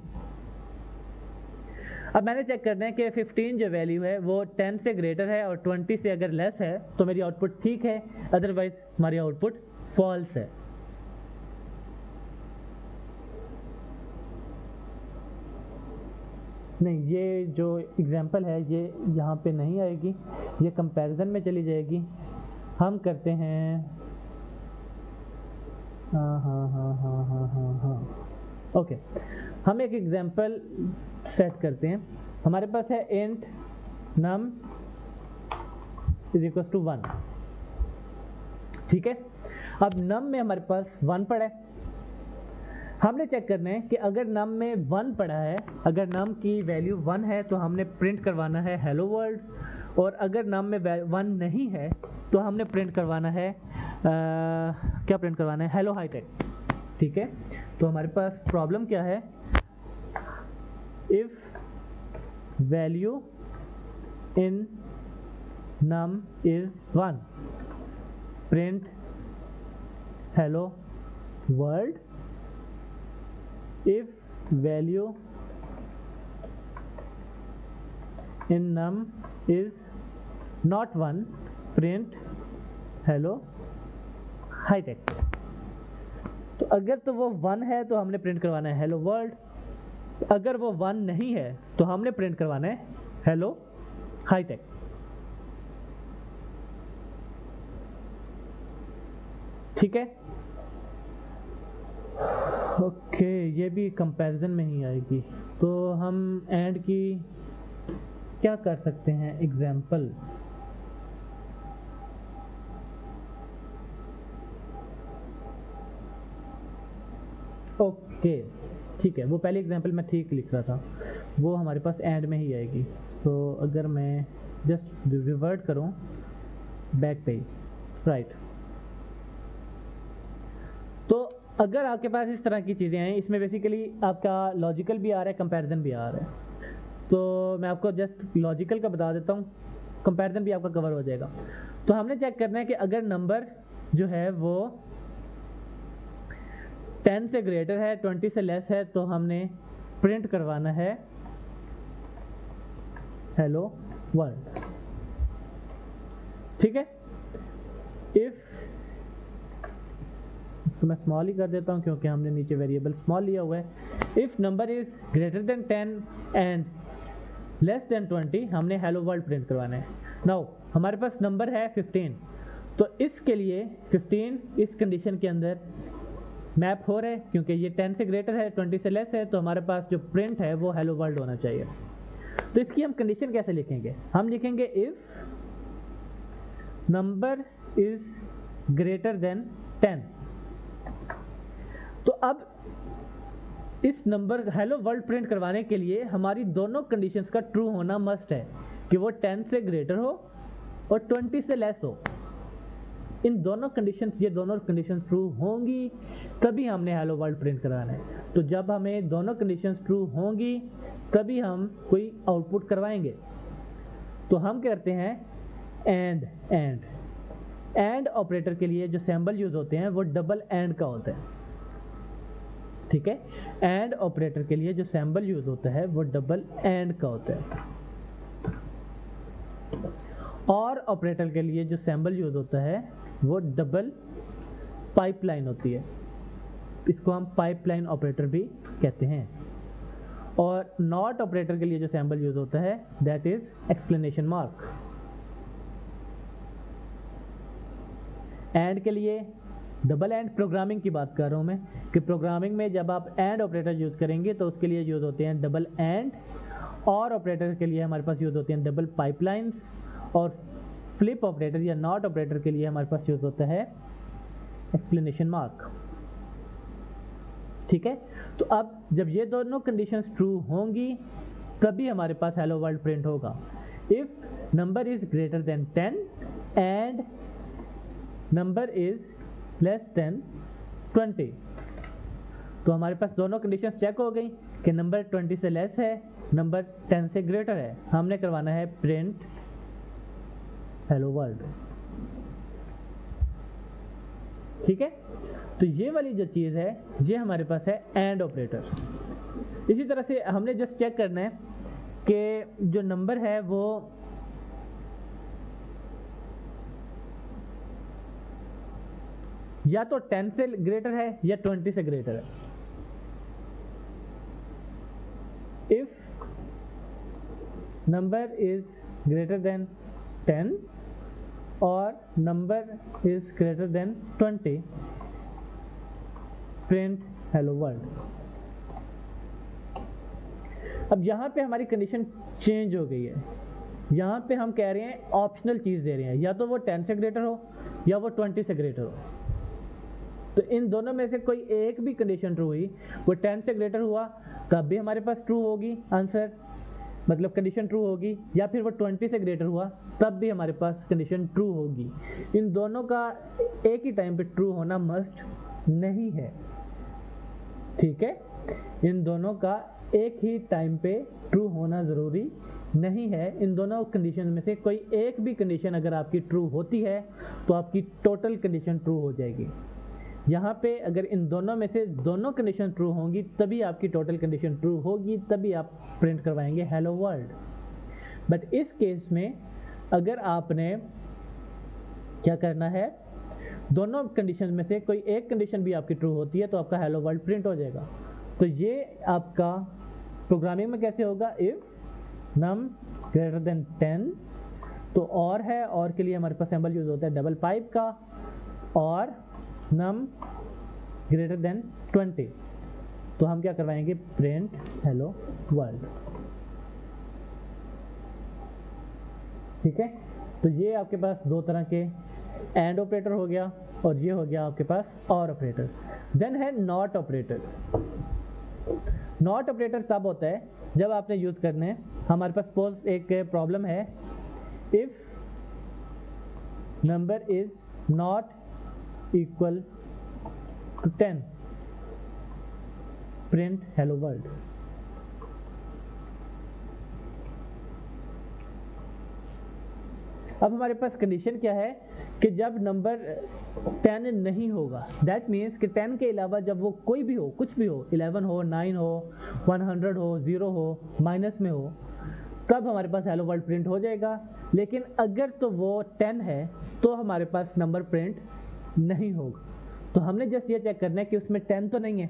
अब मैंने चेक करना है कि 15 जो वैल्यू है वो 10 से ग्रेटर है और 20 से अगर लेस है तो मेरी आउटपुट ठीक है, अदरवाइज हमारी आउटपुट फॉल्स है। नहीं, ये जो एग्जांपल है ये यहाँ पे नहीं आएगी, ये कंपैरिजन में चली जाएगी। हम करते हैं हाँ ओके, हम एक एग्जांपल सेट करते हैं। हमारे पास है int num is equal to 1। ठीक है। अब num में हमारे पास 1 पड़ा है। हमने चेक करना है कि अगर num में 1 पड़ा है, अगर num की वैल्यू 1 है तो हमने प्रिंट करवाना है हेलो वर्ल्ड, और अगर num में 1 नहीं है तो हमने प्रिंट करवाना है क्या प्रिंट करवाना है, हेलो हाईटेक। ठीक है। तो हमारे पास प्रॉब्लम क्या है, if value in num is 1 print hello world, if value in num is not 1 print hello high tech। तो अगर तो वो 1 है तो हमने प्रिंट करवाना है हेलो वर्ल्ड, अगर वो 1 नहीं है तो हमने प्रिंट करवाना है हेलो हाई टेक। ठीक है। ओके, ये भी कंपैरिजन में ही आएगी। तो हम एंड की क्या कर सकते हैं एग्जाम्पल। ओके ठीक है, वो पहले एग्जाम्पल मैं ठीक लिख रहा था, वो हमारे पास एंड में ही आएगी। तो अगर मैं जस्ट रिवर्ट करूं बैक पेज, राइट। तो अगर आपके पास इस तरह की चीज़ें हैं, इसमें बेसिकली आपका लॉजिकल भी आ रहा है, कंपैरिजन भी आ रहा है। तो मैं आपको जस्ट लॉजिकल का बता देता हूँ, कंपैरिजन भी आपका कवर हो जाएगा। तो हमने चेक करना है कि अगर नंबर जो है वो 10 से ग्रेटर है, 20 से लेस है, तो हमने प्रिंट करवाना है हेलो वर्ल्ड। ठीक है। इफ तो मैं स्मॉल ही कर देता हूं क्योंकि हमने नीचे वेरिएबल स्मॉल लिया हुआ है। If number is greater than 10 and less than 20, हमने हेलो वर्ल्ड प्रिंट करवाना है। नाउ हमारे पास नंबर है 15, तो इसके लिए 15 इस कंडीशन के अंदर मैप हो रहा है क्योंकि ये 10 से ग्रेटर है, 20 से लेस है, तो हमारे पास जो प्रिंट है वो हेलो वर्ल्ड होना चाहिए। तो इसकी हम कंडीशन कैसे लिखेंगे? हम लिखेंगे if number is greater than 10। तो अब इस नंबर हेलो वर्ल्ड प्रिंट करवाने के लिए हमारी दोनों कंडीशंस का ट्रू होना मस्ट है, कि वो 10 से ग्रेटर हो और 20 से लेस हो। इन दोनों कंडीशंस, ये दोनों कंडीशंस ट्रू होंगी तभी हमने हेलो वर्ल्ड प्रिंट कराना है। तो जब हमें दोनों कंडीशंस ट्रू होंगी तभी हम कोई आउटपुट करवाएंगे। तो हम करते हैं एंड ऑपरेटर के लिए जो सिंबल यूज होते हैं वो डबल एंड का होता है, ठीक है। एंड ऑपरेटर के लिए जो सिंबल यूज होता है वो डबल एंड का होता है। और ऑपरेटर के लिए जो सिंबल यूज होता है वो डबल पाइपलाइन होती है, इसको हम पाइपलाइन ऑपरेटर भी कहते हैं। और नॉट ऑपरेटर के लिए जो सिंबल यूज होता है that is explanation mark. And के लिए डबल एंड प्रोग्रामिंग की बात कर रहा हूं मैं, कि प्रोग्रामिंग में जब आप एंड ऑपरेटर यूज करेंगे तो उसके लिए यूज होते हैं डबल एंड। और ऑपरेटर के लिए हमारे पास यूज होते हैं डबल पाइपलाइंस। और फ्लिप ऑपरेटर या नॉट ऑपरेटर के लिए हमारे पास यूज होता है एक्सप्लेनेशन मार्क, ठीक है। तो अब जब ये दोनों कंडीशंस ट्रू होंगी तभी हमारे पास हेलो वर्ल्ड प्रिंट होगा। If number is greater than 10 and number is less than 20। तो हमारे पास दोनों कंडीशंस चेक हो गई कि नंबर 20 से लेस है, नंबर 10 से ग्रेटर है। हमने करवाना है प्रिंट हेलो वर्ल्ड, ठीक है। तो ये वाली जो चीज है ये हमारे पास है एंड ऑपरेटर। इसी तरह से हमने जस्ट चेक करना है कि जो नंबर है वो या तो 10 से ग्रेटर है या 20 से ग्रेटर है। If number is greater than 10 और number is greater than 20 print hello world. अब यहां पे हमारी कंडीशन चेंज हो गई है। यहां पे हम कह रहे हैं ऑप्शनल चीज दे रहे हैं, या तो वो 10 से ग्रेटर हो या वो 20 से ग्रेटर हो। तो इन दोनों में से कोई एक भी कंडीशन ट्रू हुई, वो 10 से ग्रेटर हुआ तब भी हमारे पास ट्रू होगी आंसर, मतलब कंडीशन ट्रू होगी, या फिर वो 20 से ग्रेटर हुआ तब भी हमारे पास कंडीशन ट्रू होगी। इन दोनों का एक ही टाइम पे ट्रू होना मस्ट नहीं है, ठीक है। इन दोनों का एक ही टाइम पे ट्रू होना जरूरी नहीं है। इन दोनों कंडीशन में से कोई एक भी कंडीशन अगर आपकी ट्रू होती है तो आपकी टोटल कंडीशन ट्रू हो जाएगी। यहाँ पे अगर इन दोनों में से दोनों कंडीशन ट्रू होंगी तभी आपकी टोटल कंडीशन ट्रू होगी, तभी आप प्रिंट करवाएंगे हेलो वर्ल्ड। बट इस केस में अगर आपने क्या करना है, दोनों कंडीशन में से कोई एक कंडीशन भी आपकी ट्रू होती है तो आपका हेलो वर्ल्ड प्रिंट हो जाएगा। तो ये आपका प्रोग्रामिंग में कैसे होगा, इफ नम ग्रेटर देन 10, तो और है, और के लिए हमारे पास सिंबल यूज होता है डबल पाइप का, और नम ग्रेटर देन 20, तो हम क्या करवाएंगे प्रिंट हेलो वर्ल्ड, ठीक है। तो ये आपके पास दो तरह के एंड ऑपरेटर हो गया, और ये हो गया आपके पास और ऑपरेटर। देन है नॉट ऑपरेटर। नॉट ऑपरेटर तब होता है जब आपने यूज करने हैं, हमारे पास सपोज एक प्रॉब्लम है, if number is not equal to 10 print hello world. अब हमारे पास कंडीशन क्या है कि जब नंबर 10 नहीं होगा, दैट मीन्स कि 10 के अलावा जब वो कोई भी हो, कुछ भी हो, 11 हो, 9 हो, 100 हो, 0 हो, माइनस में हो, तब हमारे पास हेलो वर्ल्ड प्रिंट हो जाएगा। लेकिन अगर तो वो 10 है तो हमारे पास नंबर प्रिंट नहीं होगा। तो हमने जस्ट ये चेक करना है कि उसमें 10 तो नहीं है,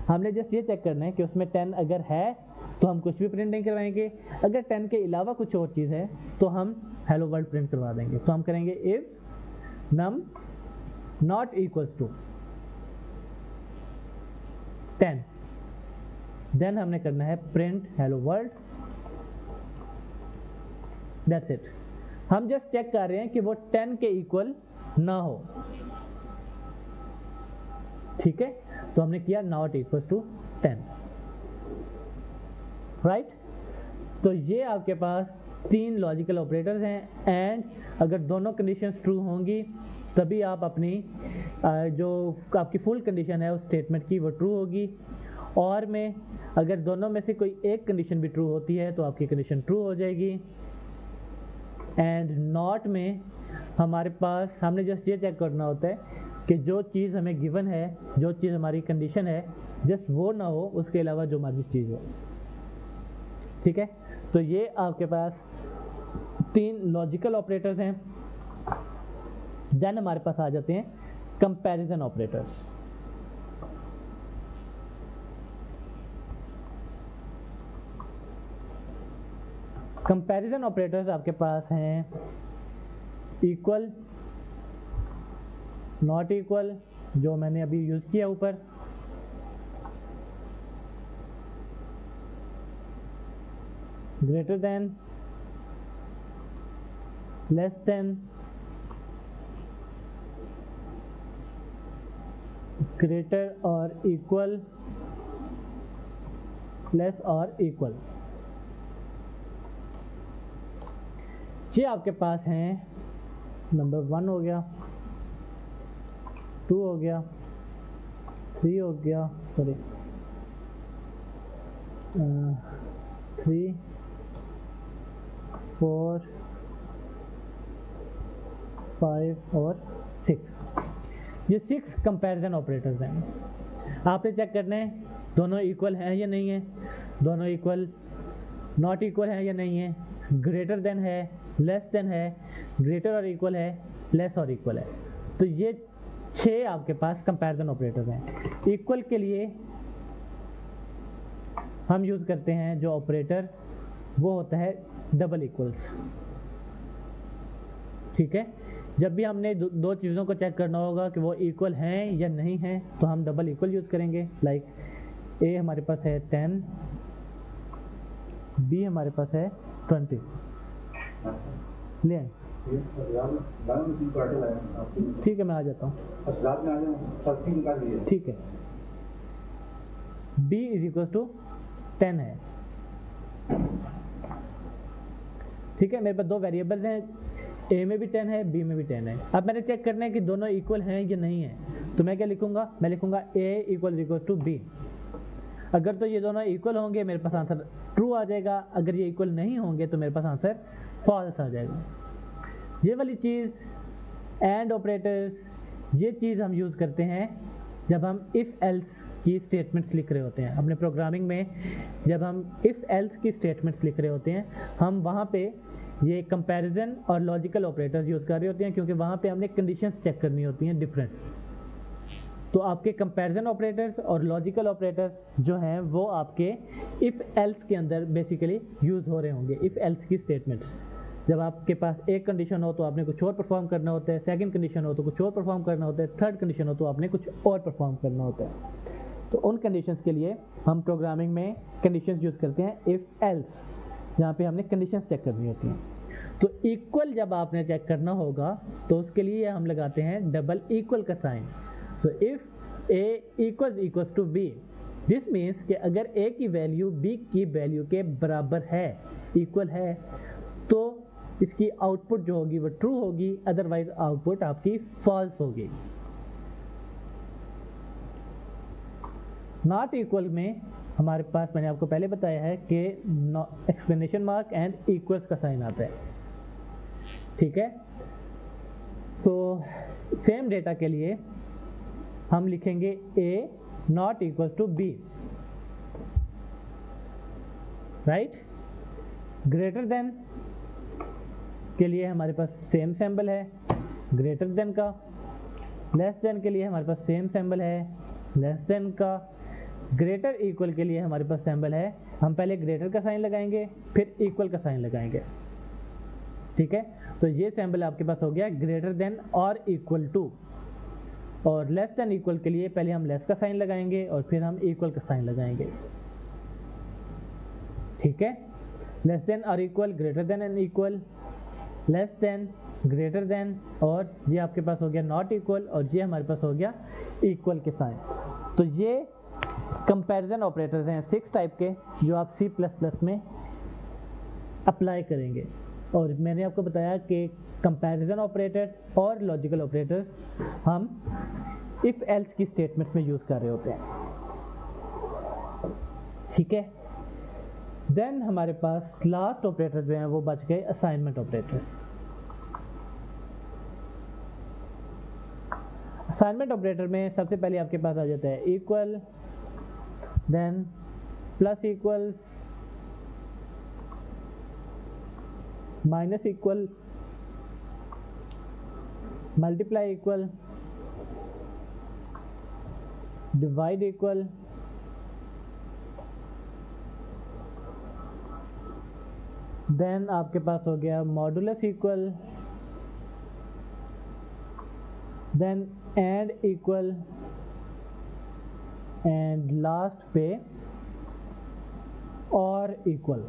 हमने जस्ट ये चेक करना है कि उसमें 10 अगर है तो हम कुछ भी प्रिंट नहीं करवाएंगे, अगर 10 के अलावा कुछ और चीज़ है तो हम हेलो वर्ल्ड प्रिंट करवा देंगे। तो हम करेंगे if num not equals to 10, then हमने करना है print hello world, that's it. हम जस्ट चेक कर रहे हैं कि वो 10 के इक्वल ना हो, ठीक है, तो हमने किया नॉट इक्वल टू 10, राइट। तो ये आपके पास 3 लॉजिकल ऑपरेटर्स हैं, एंड अगर दोनों कंडीशंस ट्रू होंगी तभी आप अपनी जो आपकी फुल कंडीशन है उस स्टेटमेंट की वो ट्रू होगी, और में अगर दोनों में से कोई एक कंडीशन भी ट्रू होती है तो आपकी कंडीशन ट्रू हो जाएगी। एंड नॉट में हमारे पास हमने जस्ट ये चेक करना होता है कि जो चीज़ हमें गिवन है, जो चीज़ हमारी कंडीशन है, जस्ट वो ना हो, उसके अलावा जो मर्जी चीज़ हो, ठीक है। तो ये आपके पास 3 लॉजिकल ऑपरेटर्स हैं। देन हमारे पास आ जाते हैं कंपैरिजन ऑपरेटर्स। कंपैरिजन ऑपरेटर्स आपके पास हैं इक्वल, नॉट इक्वल, जो मैंने अभी यूज किया ऊपर, greater than, less than, greater और इक्वल, लेस और इक्वल। ये आपके पास हैं, नंबर 1 हो गया, 2 हो गया, 3 हो गया, सॉरी 3, 4, 5 और 6। ये 6 कंपैरिजन ऑपरेटर्स हैं। आपने चेक करना है दोनों इक्वल हैं या नहीं है, दोनों इक्वल, नॉट इक्वल है या नहीं है, ग्रेटर देन है, लेस देन है, ग्रेटर और इक्वल है, लेस और इक्वल है। तो ये 6 आपके पास कंपैरिजन ऑपरेटर्स हैं। इक्वल के लिए हम यूज करते हैं जो ऑपरेटर, वो होता है डबल इक्वल्स, ठीक है। जब भी हमने दो चीज़ों को चेक करना होगा कि वो इक्वल हैं या नहीं हैं, तो हम डबल इक्वल यूज करेंगे। लाइक ए हमारे पास है 10, बी हमारे पास है 20, ले आए। ठीक है, मैं आ जाता हूँ, ठीक है। b इज इक्वल टू 10 है, ठीक है। मेरे पास 2 वेरिएबल्स हैं, a में भी 10 है, b में भी 10 है। अब मैंने चेक करना है कि दोनों इक्वल हैं या नहीं है, तो मैं क्या लिखूंगा, मैं लिखूंगा a इक्वल टू b। अगर तो ये दोनों इक्वल होंगे मेरे पास आंसर ट्रू आ जाएगा, अगर ये इक्वल नहीं होंगे तो मेरे पास आंसर फॉल्स आ जाएगा। ये वाली चीज़ एंड ऑपरेटर्स, ये चीज़ हम यूज़ करते हैं जब हम इफ़ एल्स की स्टेटमेंट्स लिख रहे होते हैं अपने प्रोग्रामिंग में। जब हम इफ़ एल्स की स्टेटमेंट्स लिख रहे होते हैं, हम वहाँ पे ये कंपैरिजन और लॉजिकल ऑपरेटर्स यूज़ कर रहे होते हैं, क्योंकि वहाँ पे हमने कंडीशंस चेक करनी होती हैं डिफरेंट। तो आपके कंपैरिजन ऑपरेटर्स और लॉजिकल ऑपरेटर्स जो हैं वो आपके इफ़ एल्स के अंदर बेसिकली यूज़ हो रहे होंगे। इफ़ एल्स की स्टेटमेंट्स, जब आपके पास एक कंडीशन हो तो आपने कुछ और परफॉर्म करना होता है, सेकंड कंडीशन हो तो कुछ और परफॉर्म करना होता है, थर्ड कंडीशन हो तो आपने कुछ और परफॉर्म करना होता है। तो उन कंडीशंस के लिए हम प्रोग्रामिंग में कंडीशंस यूज़ करते हैं इफ़ एल्स, जहाँ पे हमने कंडीशंस चेक करनी होती हैं। तो इक्वल जब आपने चेक करना होगा तो उसके लिए हम लगाते हैं डबल इक्वल का sign. So if a equals to b, this means कि अगर a की वैल्यू b की वैल्यू के बराबर है, इक्वल है, तो इसकी आउटपुट जो होगी वो ट्रू होगी, अदरवाइज आउटपुट आपकी फॉल्स होगी। नॉट इक्वल में हमारे पास, मैंने आपको पहले बताया है कि एक्सक्लेमेशन मार्क एंड इक्वल्स का साइन आता है, ठीक है। तो सेम डेटा के लिए हम लिखेंगे a not equal to b, right. Greater than के लिए हमारे पास सेम सिंबल है, ग्रेटर देन का। लेस देन के लिए हमारे पास सेम सिंबल है, लेस देन का। ग्रेटर इक्वल के लिए हमारे पास सिंबल है, हम पहले ग्रेटर का साइन लगाएंगे फिर इक्वल का साइन लगाएंगे, ठीक है। तो ये सिंबल आपके पास हो गया ग्रेटर देन और इक्वल टू। और लेस देन इक्वल के लिए पहले हम लेस का साइन लगाएंगे और फिर हम इक्वल का साइन लगाएंगे, ठीक है। लेस देन और equal, greater than and equal, less than, greater than, और ये आपके पास हो गया नॉट इक्वल, और ये हमारे पास हो गया इक्वल के साइन। तो ये कंपैरिजन ऑपरेटर्स हैं 6 टाइप के जो आप C++ में अप्लाई करेंगे। और मैंने आपको बताया कि कंपैरिजन ऑपरेटर और लॉजिकल ऑपरेटर्स हम इफ एल्स की स्टेटमेंट में यूज़ कर रहे होते हैं, ठीक है। देन हमारे पास लास्ट ऑपरेटर जो हैं वो बच गए असाइनमेंट ऑपरेटर। असाइनमेंट ऑपरेटर में सबसे पहले आपके पास आ जाता है equal, then plus equal, minus equal, multiply equal, divide equal, then आपके पास हो गया modulus equal, then and equal, and last पे और इक्वल।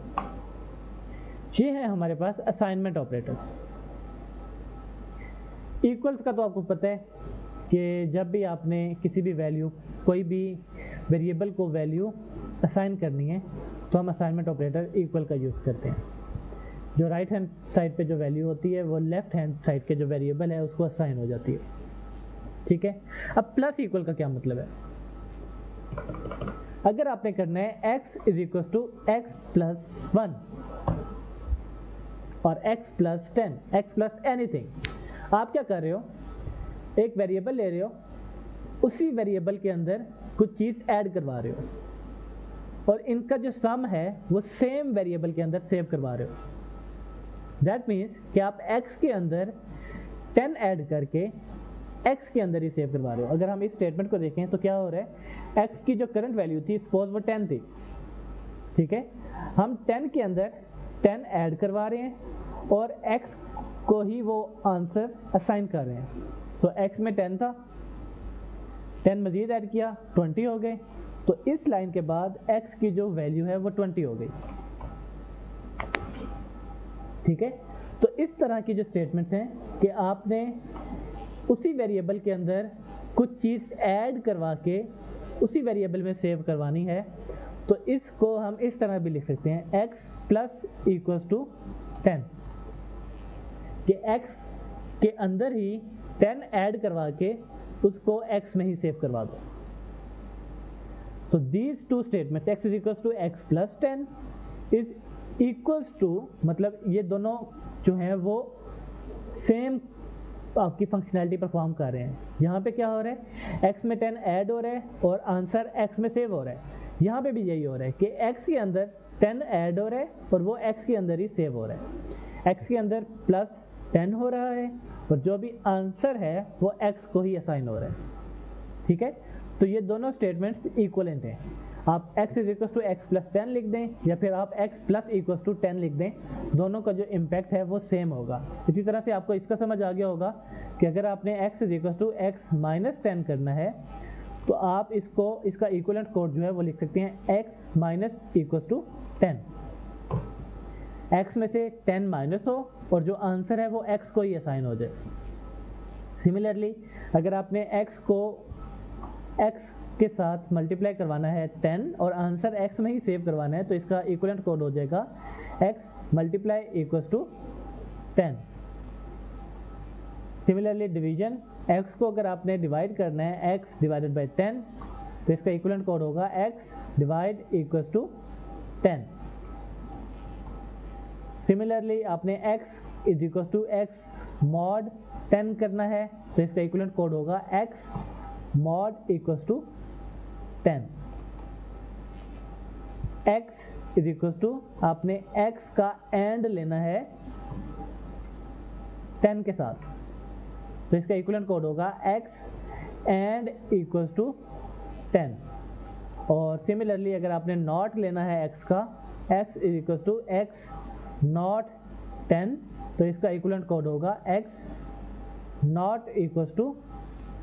ये है हमारे पास असाइनमेंट ऑपरेटर्स। इक्वल्स का तो आपको पता है कि जब भी आपने किसी भी वैल्यू, कोई भी वेरिएबल को वैल्यू असाइन करनी है तो हम असाइनमेंट ऑपरेटर इक्वल का यूज़ करते हैं। जो राइट हैंड साइड पे जो वैल्यू होती है वो लेफ्ट हैंड साइड के जो वेरिएबल है उसको असाइन हो जाती है, ठीक है। अब प्लस इक्वल का क्या मतलब है? अगर आपने करना है x is equal to x plus 1 और x plus 10, x plus anything, आप क्या कर रहे हो, एक वेरिएबल ले रहे हो, उसी वेरिएबल के अंदर कुछ चीज़ ऐड करवा रहे हो और इनका जो सम है वो सेम वेरिएबल के अंदर सेव करवा रहे हो। दैट मीन्स कि आप x के अंदर 10 ऐड करके x के अंदर ही सेव करवा रहे हो। अगर हम इस स्टेटमेंट को देखें तो क्या हो रहा है, x की जो करंट वैल्यू थी सपोज वो 10 थी, ठीक है, हम 10 के अंदर 10 ऐड करवा रहे हैं और x को ही वो आंसर असाइन कर रहे हैं। सो x में 10 था, 10 मजीद ऐड किया 20 हो गए, तो इस लाइन के बाद x की जो वैल्यू है वो 20 हो गई, ठीक है। तो इस तरह की जो स्टेटमेंट्स हैं कि आपने उसी वेरिएबल के अंदर कुछ चीज़ ऐड करवा के उसी वेरिएबल में सेव करवानी है, तो इसको हम इस तरह भी लिख सकते हैं x प्लस इक्वल्स टू 10, कि x के अंदर ही 10 ऐड करवा के उसको x में ही सेव करवा दो। So these two statement x is equals to x plus 10 is equals to, मतलब ये दोनों जो हैं वो सेम आपकी फंक्शनैलिटी परफॉर्म कर रहे हैं। यहाँ पे क्या हो रहा है, x में 10 ऐड हो रहा है और आंसर x में सेव हो रहा है। यहाँ पे भी यही हो रहा है कि x के अंदर 10 ऐड हो रहा है और वो x के अंदर ही सेव हो रहा है। x के अंदर प्लस 10 हो रहा है और जो भी आंसर है वो x को ही असाइन हो रहा है, ठीक है। तो ये दोनों स्टेटमेंट्स इक्वलेंट हैं। आप x is equal to x plus 10 लिख दें या फिर आप x प्लस इक्वल टू 10 लिख दें, दोनों का जो इम्पैक्ट है वो सेम होगा। इसी तरह से आपको इसका समझ आ गया होगा कि अगर आपने x is equal to x minus 10 करना है तो आप इसको, इसका इक्वलेंट कोड जो है वो लिख सकते हैं x minus equal to 10, x में से 10 माइनस हो और जो आंसर है वो x को ही असाइन हो जाए। सिमिलरली अगर आपने x को x के साथ मल्टीप्लाई करवाना है 10 और आंसर x में ही सेव करवाना है तो इसका इक्वलेंट कोड हो जाएगा x multiply equals to 10। Similarly division, x को अगर आपने डिवाइड करना है x डिवाइडेड बाई 10 तो इसका इक्वलेंट कोड होगा x divide equals to 10। Similarly आपने x is equal to x mod 10 करना है तो इसका इक्वलेंट कोड होगा x mod equals to 10। x is equal to, आपने x का एंड लेना है 10 के साथ तो इसका इक्वलेंट कोड होगा x एंड इक्वल्स टू 10। और सिमिलरली अगर आपने नॉट लेना है x का, x is equal to x not 10 तो इसका इक्वलेंट कोड होगा x नॉट इक्वल्स टू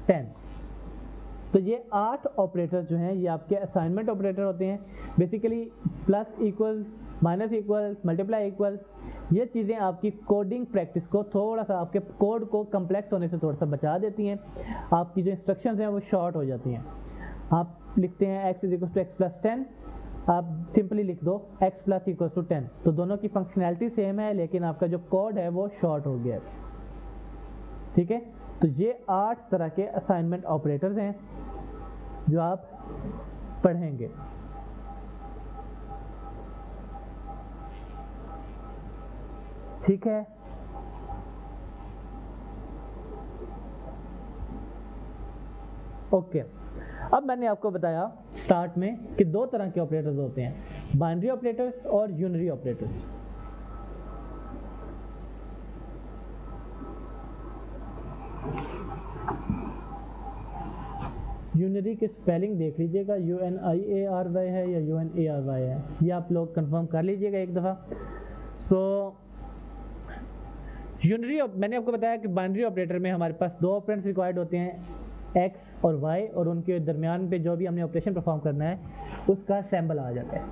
10। तो ये 8 ऑपरेटर जो हैं ये आपके असाइनमेंट ऑपरेटर होते हैं। Basically plus equals, minus equals, multiply equals, ये चीज़ें आपकी कोडिंग प्रैक्टिस को थोड़ा सा, आपके कोड को कम्प्लेक्स होने से थोड़ा सा बचा देती हैं, आपकी जो इंस्ट्रक्शंस हैं वो शॉर्ट हो जाती हैं। आप लिखते हैं x = x + 10, आप सिंपली लिख दो x + = 10, तो दोनों की फंक्शनैलिटी सेम है लेकिन आपका जो कोड है वो शॉर्ट हो गया है। ठीक है, तो ये 8 तरह के असाइनमेंट ऑपरेटर्स हैं जो आप पढ़ेंगे। ठीक है, ओके। अब मैंने आपको बताया स्टार्ट में कि 2 तरह के ऑपरेटर्स होते हैं, बाइनरी ऑपरेटर्स और यूनरी ऑपरेटर्स। यूनरी की स्पेलिंग देख लीजिएगा, UNIARY है या UNARY है, ये आप लोग कंफर्म कर लीजिएगा एक दफ़ा। यूनरी, मैंने आपको बताया कि बाइनरी ऑपरेटर में हमारे पास 2 ऑपरेंड्स रिक्वायर्ड होते हैं, x और y, और उनके दरमियान पे जो भी हमने ऑपरेशन परफॉर्म करना है उसका सैम्बल आ जाता है।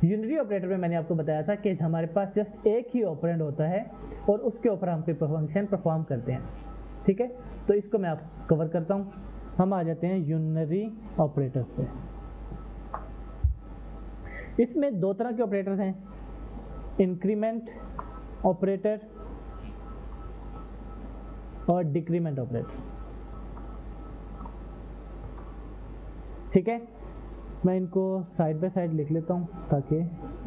यूनरी ऑपरेटर में मैंने आपको बताया था कि हमारे पास जस्ट एक ही ऑपरेंड होता है और उसके ऊपर हम कोई फंक्शन परफॉर्म करते हैं। ठीक है, तो इसको मैं आप कवर करता हूँ। हम आ जाते हैं यूनरी ऑपरेटर पे। इसमें 2 तरह के ऑपरेटर्स हैं, इंक्रीमेंट ऑपरेटर और डिक्रीमेंट ऑपरेटर। ठीक है, मैं इनको साइड बाय साइड लिख लेता हूं ताकि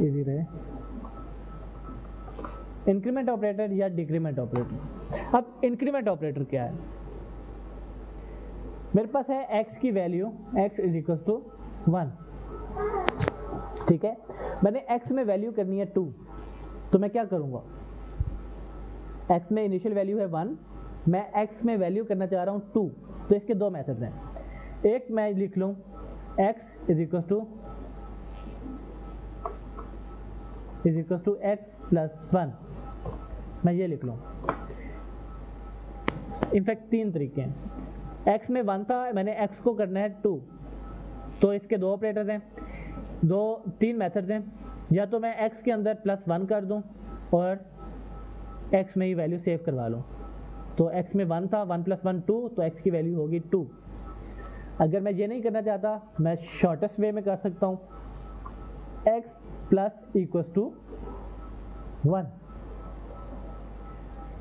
इजी रहे। इंक्रीमेंट ऑपरेटर या डिक्रीमेंट ऑपरेटर। अब इंक्रीमेंट ऑपरेटर क्या है? मेरे पास है x की वैल्यू x = 1। ठीक है, मैंने x में वैल्यू करनी है 2, तो मैं क्या करूंगा, x में इनिशियल वैल्यू है 1, मैं x में वैल्यू करना चाह रहा हूं 2, तो इसके 2 मेथड हैं। एक मैं लिख लूं x = x + 1, मैं ये लिख लूं। इनफैक्ट 3 तरीके हैं। x में 1 था, मैंने x को करना है 2, तो इसके 2 ऑपरेटर्स हैं, 3 मेथड्स हैं। या तो मैं x के अंदर +1 कर दूं और x में ही वैल्यू सेव करवा लूं, तो x में 1 था, 1 + 1 2, तो x की वैल्यू होगी 2। अगर मैं ये नहीं करना चाहता, मैं शॉर्टेस्ट वे में कर सकता हूँ, x + = 1।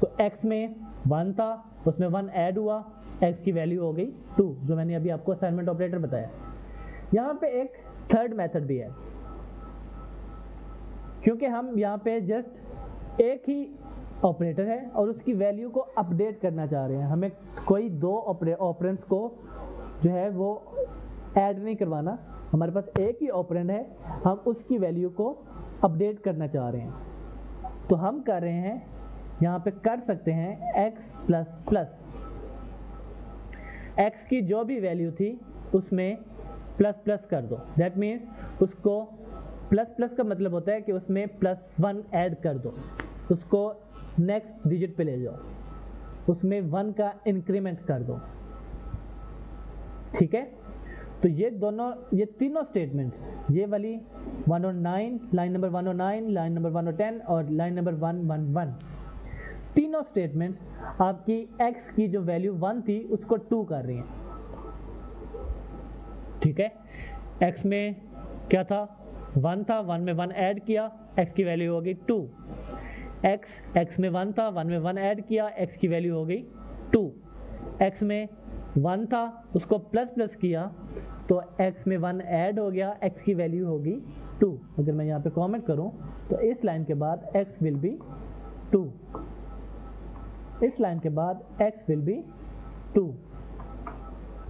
तो x में 1 था, उसमें 1 ऐड हुआ, x की वैल्यू हो गई 2, जो मैंने अभी आपको असाइनमेंट ऑपरेटर बताया। यहाँ पे एक थर्ड मेथड भी है, क्योंकि हम यहाँ पे जस्ट एक ही ऑपरेटर है और उसकी वैल्यू को अपडेट करना चाह रहे हैं। हमें कोई 2 ऑपरेंड्स को जो है वो ऐड नहीं करवाना, हमारे पास एक ही ऑपरेंड है, हम उसकी वैल्यू को अपडेट करना चाह रहे हैं। तो हम कर रहे हैं, यहाँ पे कर सकते हैं x++, x की जो भी वैल्यू थी उसमें ++ कर दो। दैट मीन्स उसको ++ का मतलब होता है कि उसमें +1 ऐड कर दो, उसको नेक्स्ट डिजिट पे ले जाओ, उसमें 1 का इंक्रीमेंट कर दो। ठीक है, तो ये तीनों स्टेटमेंट्स, ये वाली 109, लाइन नंबर 109, लाइन नंबर 110 और लाइन नंबर 111, तीनों स्टेटमेंट्स आपकी x की जो वैल्यू 1 थी उसको 2 कर रही हैं। ठीक है, x में क्या था, 1 था, 1 में 1 ऐड किया, x की वैल्यू हो गई 2। x में 1 था, 1 में 1 ऐड किया, x की वैल्यू हो गई 2। x में 1 था, उसको ++ किया, तो x में 1 ऐड हो गया, x की वैल्यू होगी 2। अगर मैं यहाँ पे कमेंट करूँ तो इस लाइन के बाद x विल बी 2, इस लाइन के बाद x विल बी 2,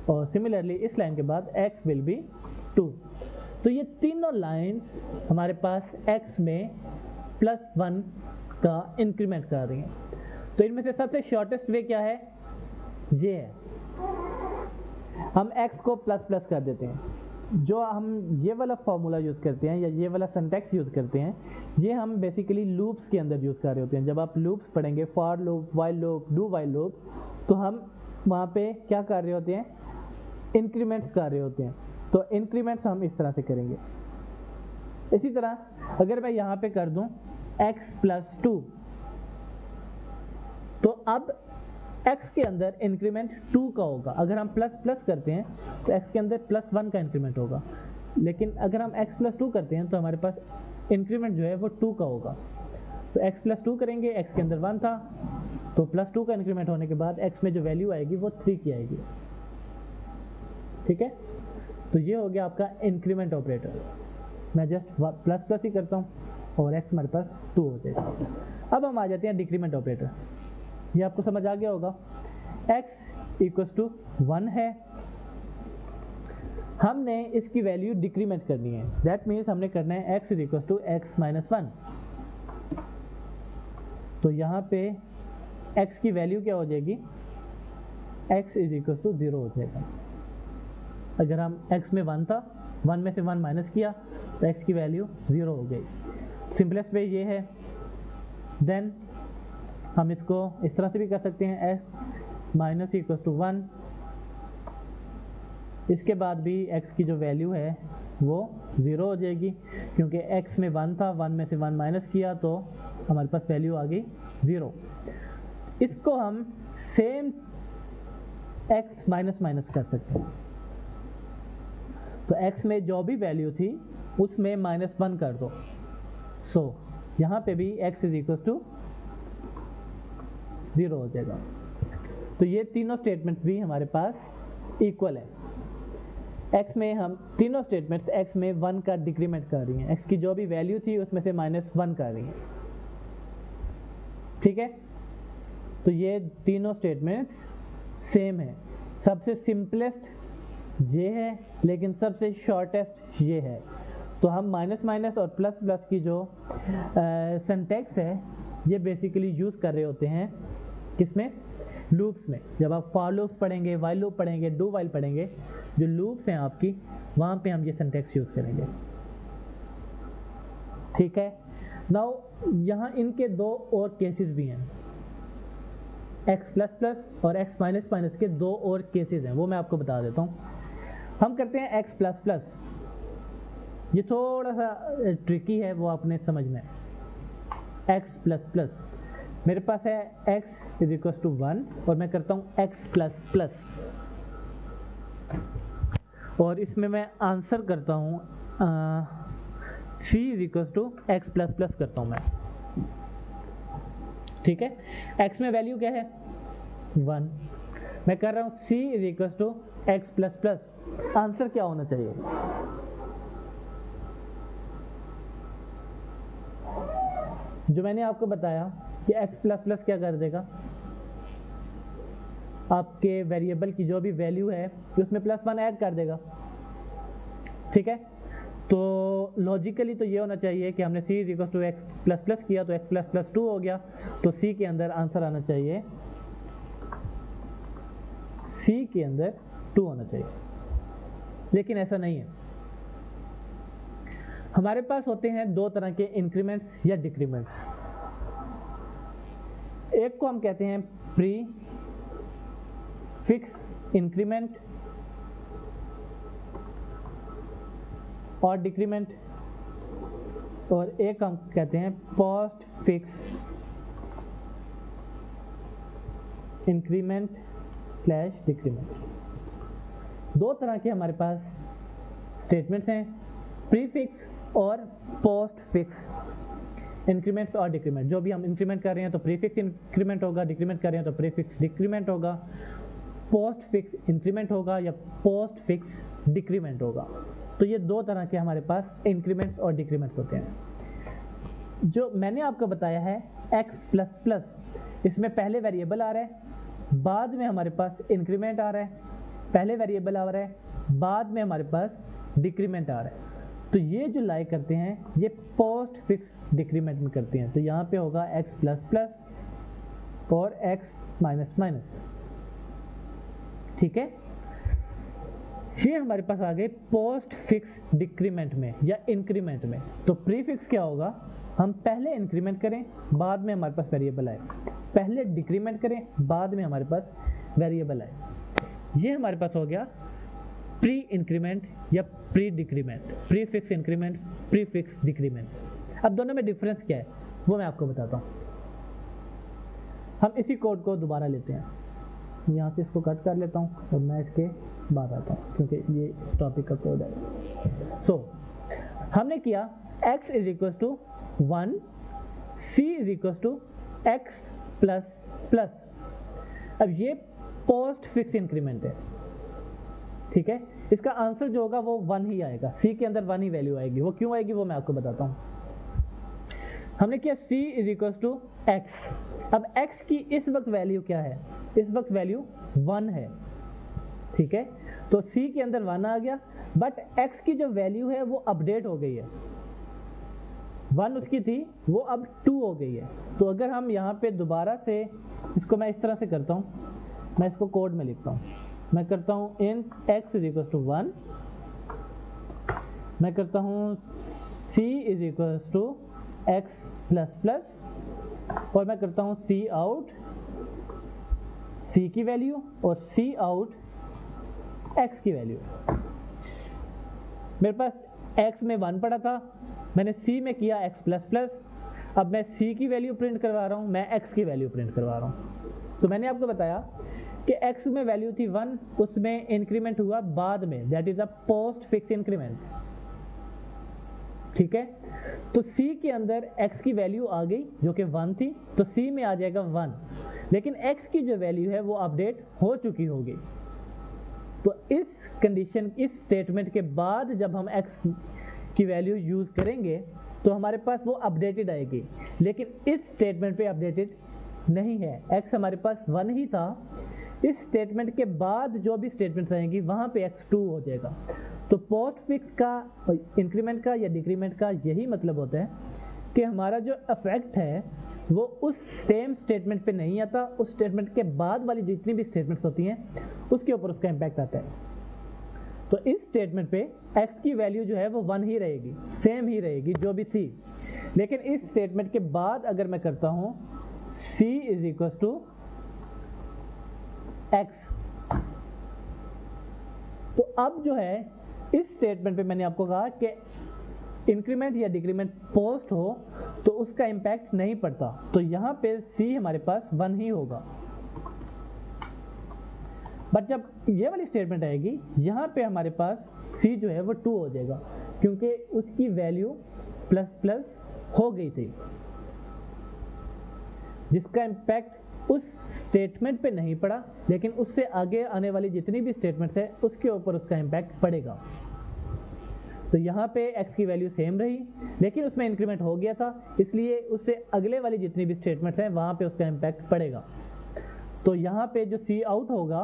और सिमिलरली इस लाइन के बाद x विल बी 2। तो ये तीनों लाइंस हमारे पास x में +1 का इंक्रीमेंट कर रही हैं। तो इनमें से सबसे शॉर्टेस्ट वे क्या है, ये है, हम x को ++ कर देते हैं। जो हम ये वाला फॉर्मूला यूज़ करते हैं या ये वाला सिंटैक्स यूज़ करते हैं, ये हम बेसिकली लूप्स के अंदर यूज़ कर रहे होते हैं। जब आप लूप्स पढ़ेंगे, for loop, while loop, do while loop, तो हम वहाँ पे क्या कर रहे होते हैं, इंक्रीमेंट्स कर रहे होते हैं। तो इंक्रीमेंट्स हम इस तरह से करेंगे। इसी तरह अगर मैं यहाँ पे कर दूँ x + 2, तो अब x के अंदर इंक्रीमेंट 2 का होगा। अगर हम प्लस प्लस करते हैं तो x के अंदर +1 का इंक्रीमेंट होगा, लेकिन अगर हम x + 2 करते हैं तो हमारे पास इंक्रीमेंट जो है वो 2 का होगा। तो x + 2 करेंगे, x के अंदर 1 था तो +2 का इंक्रीमेंट होने के बाद x में जो वैल्यू आएगी वो 3 की आएगी। ठीक है, तो ये हो गया आपका इंक्रीमेंट ऑपरेटर। मैं जस्ट प्लस प्लस ही करता हूँ और x हमारे पास 2 हो जाएगा। अब हम आ जाते हैं डिक्रीमेंट ऑपरेटर। ये आपको समझ आ गया होगा। x = 1 है, हमने इसकी वैल्यू डिक्रीमेंट करनी है। दैट मीन्स हमने करना है x = x - 1। तो यहाँ पे x की वैल्यू क्या हो जाएगी, x = 0 हो जाएगा। अगर हम x में 1 था, 1 में से 1 माइनस किया तो x की वैल्यू 0 हो गई। सिंपलेस्ट वे ये है। देन हम इसको इस तरह से भी कर सकते हैं, x - 1। इसके बाद भी x की जो वैल्यू है वो 0 हो जाएगी, क्योंकि x में 1 था, 1 में से 1 माइनस किया तो हमारे पास वैल्यू आ गई 0। इसको हम सेम x माइनस माइनस कर सकते हैं। तो x में जो भी वैल्यू थी उसमें -1 कर दो। सो यहाँ पे भी x = 0 हो जाएगा। तो ये तीनों स्टेटमेंट्स भी हमारे पास इक्वल है। x में हम तीनों स्टेटमेंट्स x में 1 का डिक्रीमेंट कर रही हैं, x की जो भी वैल्यू थी उसमें से -1 कर रही हैं। ठीक है, तो ये तीनों स्टेटमेंट्स सेम है। सबसे सिंपलेस्ट ये है, लेकिन सबसे शॉर्टेस्ट ये है। तो हम माइनस माइनस और प्लस प्लस की जो सिंटैक्स है ये बेसिकली यूज़ कर रहे होते हैं किसमें, लूप्स में। जब आप फॉर लूप्स पढ़ेंगे, वाइल लूप पढ़ेंगे, डू वाइल पढ़ेंगे, जो लूप्स हैं आपकी, वहाँ पे हम ये सिंटैक्स यूज़ करेंगे। ठीक है, नाउ यहाँ इनके दो और केसेस भी हैं, x++ और x के दो और केसेस हैं, वो मैं आपको बता देता हूँ। हम करते हैं x++। ये थोड़ा सा ट्रिकी है, वो आपने समझना है। x++, मेरे पास है x = 1 और मैं करता हूँ x++, और इसमें मैं आंसर करता हूँ c = x++ करता हूँ मैं। ठीक है, x में वैल्यू क्या है 1, मैं कर रहा हूँ c = x++। आंसर क्या होना चाहिए, जो मैंने आपको बताया कि x++ क्या कर देगा, आपके वेरिएबल की जो भी वैल्यू है उसमें +1 ऐड कर देगा। ठीक है, तो लॉजिकली तो ये होना चाहिए कि हमने c = x++ किया तो x++ 2 हो गया, तो c के अंदर आंसर आना चाहिए, c के अंदर 2 होना चाहिए। लेकिन ऐसा नहीं है। हमारे पास होते हैं दो तरह के इंक्रीमेंट्स या डिक्रीमेंट्स। एक को हम कहते हैं प्री फिक्स इंक्रीमेंट और डिक्रीमेंट, और एक हम कहते हैं पोस्ट फिक्स इंक्रीमेंट/डिक्रीमेंट। दो तरह के हमारे पास स्टेटमेंट्स हैं, प्री फिक्स और पोस्ट फिक्स इंक्रीमेंट्स और डिक्रीमेंट। जो भी हम इंक्रीमेंट कर रहे हैं तो प्री फिक्स इंक्रीमेंट होगा, डिक्रीमेंट कर रहे हैं तो प्री फिक्स डिक्रीमेंट होगा, पोस्ट फिक्स इंक्रीमेंट होगा या पोस्ट फिक्स डिक्रीमेंट होगा। तो ये दो तरह के हमारे पास इंक्रीमेंट्स और डिक्रीमेंट्स होते हैं। जो मैंने आपको बताया है x++, इसमें पहले वेरिएबल आ रहा है, बाद में हमारे पास इंक्रीमेंट आ रहा है, पहले वेरिएबल आ रहा है, बाद में हमारे पास डिक्रीमेंट आ रहा है। तो ये जो लाई करते हैं ये पोस्ट फिक्स डिक्रीमेंट में करते हैं। तो यहाँ पे होगा x++ और x-। ठीक है, ये हमारे पास आ गए पोस्ट फिक्स डिक्रीमेंट में या इंक्रीमेंट में। तो प्री फिक्स क्या होगा, हम पहले इंक्रीमेंट करें, बाद में हमारे पास वेरिएबल आए, पहले डिक्रीमेंट करें, बाद में हमारे पास वेरिएबल आए। ये हमारे पास हो गया प्री इंक्रीमेंट या pre decrement, pre fix increment, pre fix decrement. अब दोनों में डिफरेंस क्या है वो मैं आपको बताता हूँ। हम इसी कोड को दोबारा लेते हैं, यहाँ से इसको कट कर लेता हूँ और मैं इसके बाद आता हूँ क्योंकि ये टॉपिक का कोड है। सो हमने किया x is equal to 1, c is equal to x plus plus. अब ये पोस्ट फिक्स इंक्रीमेंट है, ठीक है। इसका आंसर जो होगा वो 1 ही आएगा, c के अंदर 1 ही वैल्यू आएगी। वो क्यों आएगी वो मैं आपको बताता हूँ। हमने किया c is equal to x। अब x की इस वक्त वैल्यू क्या है, इस वक्त वैल्यू 1 है, ठीक है। तो c के अंदर 1 आ गया, बट x की जो वैल्यू है वो अपडेट हो गई है। 1 उसकी थी, वो अब 2 हो गई है। तो अगर हम यहाँ पे दोबारा से इसको मैं इस तरह से करता हूँ, मैं इसको कोड में लिखता हूँ, मैं करता हूँ int x is equal to 1, मैं करता हूँ c is equal to x plus plus, और मैं करता हूँ c आउट c की वैल्यू और c आउट x की वैल्यू। मेरे पास x में 1 पड़ा था, मैंने c में किया x प्लस प्लस। अब मैं c की वैल्यू प्रिंट करवा रहा हूँ, मैं x की वैल्यू प्रिंट करवा रहा हूँ। तो मैंने आपको बताया कि x में वैल्यू थी 1, उसमें इंक्रीमेंट हुआ बाद में, that is a post fix increment, ठीक है। तो c के अंदर x की वैल्यू आ गई जो कि 1 थी, तो c में आ जाएगा 1, लेकिन x की जो वैल्यू है वो अपडेट हो चुकी होगी। तो इस कंडीशन, इस स्टेटमेंट के बाद जब हम x की वैल्यू यूज़ करेंगे तो हमारे पास वो अपडेटेड आएगी, लेकिन इस स्टेटमेंट पे अपडेटेड नहीं है। x हमारे पास 1 ही था, इस स्टेटमेंट के बाद जो भी स्टेटमेंट रहेंगी वहाँ पे x 2 हो जाएगा। तो पोस्ट फिक्स का, इंक्रीमेंट का या डिक्रीमेंट का यही मतलब होता है कि हमारा जो इफेक्ट है वो उस सेम स्टेटमेंट पे नहीं आता, उस स्टेटमेंट के बाद वाली जितनी भी स्टेटमेंट्स होती हैं उसके ऊपर उसका इम्पैक्ट आता है। तो इस स्टेटमेंट पे x की वैल्यू जो है वो 1 ही रहेगी, सेम ही रहेगी जो भी थी, लेकिन इस स्टेटमेंट के बाद अगर मैं करता हूँ c is equal to x, तो अब जो है इस स्टेटमेंट पे मैंने आपको कहा कि इंक्रीमेंट या डिक्रीमेंट पोस्ट हो तो उसका इम्पैक्ट नहीं पड़ता, तो यहाँ पे c हमारे पास 1 ही होगा। बट जब ये वाली स्टेटमेंट आएगी यहाँ पे हमारे पास c जो है वो 2 हो जाएगा, क्योंकि उसकी वैल्यू प्लस प्लस हो गई थी, जिसका इम्पैक्ट उस स्टेटमेंट पे नहीं पड़ा, लेकिन उससे आगे आने वाली जितनी भी स्टेटमेंट्स है उसके ऊपर उसका इम्पैक्ट पड़ेगा। तो यहाँ पे x की वैल्यू सेम रही, लेकिन उसमें इंक्रीमेंट हो गया था, इसलिए उससे अगले वाली जितनी भी स्टेटमेंट्स हैं वहाँ पे उसका इम्पैक्ट पड़ेगा। तो यहाँ पे जो c आउट होगा,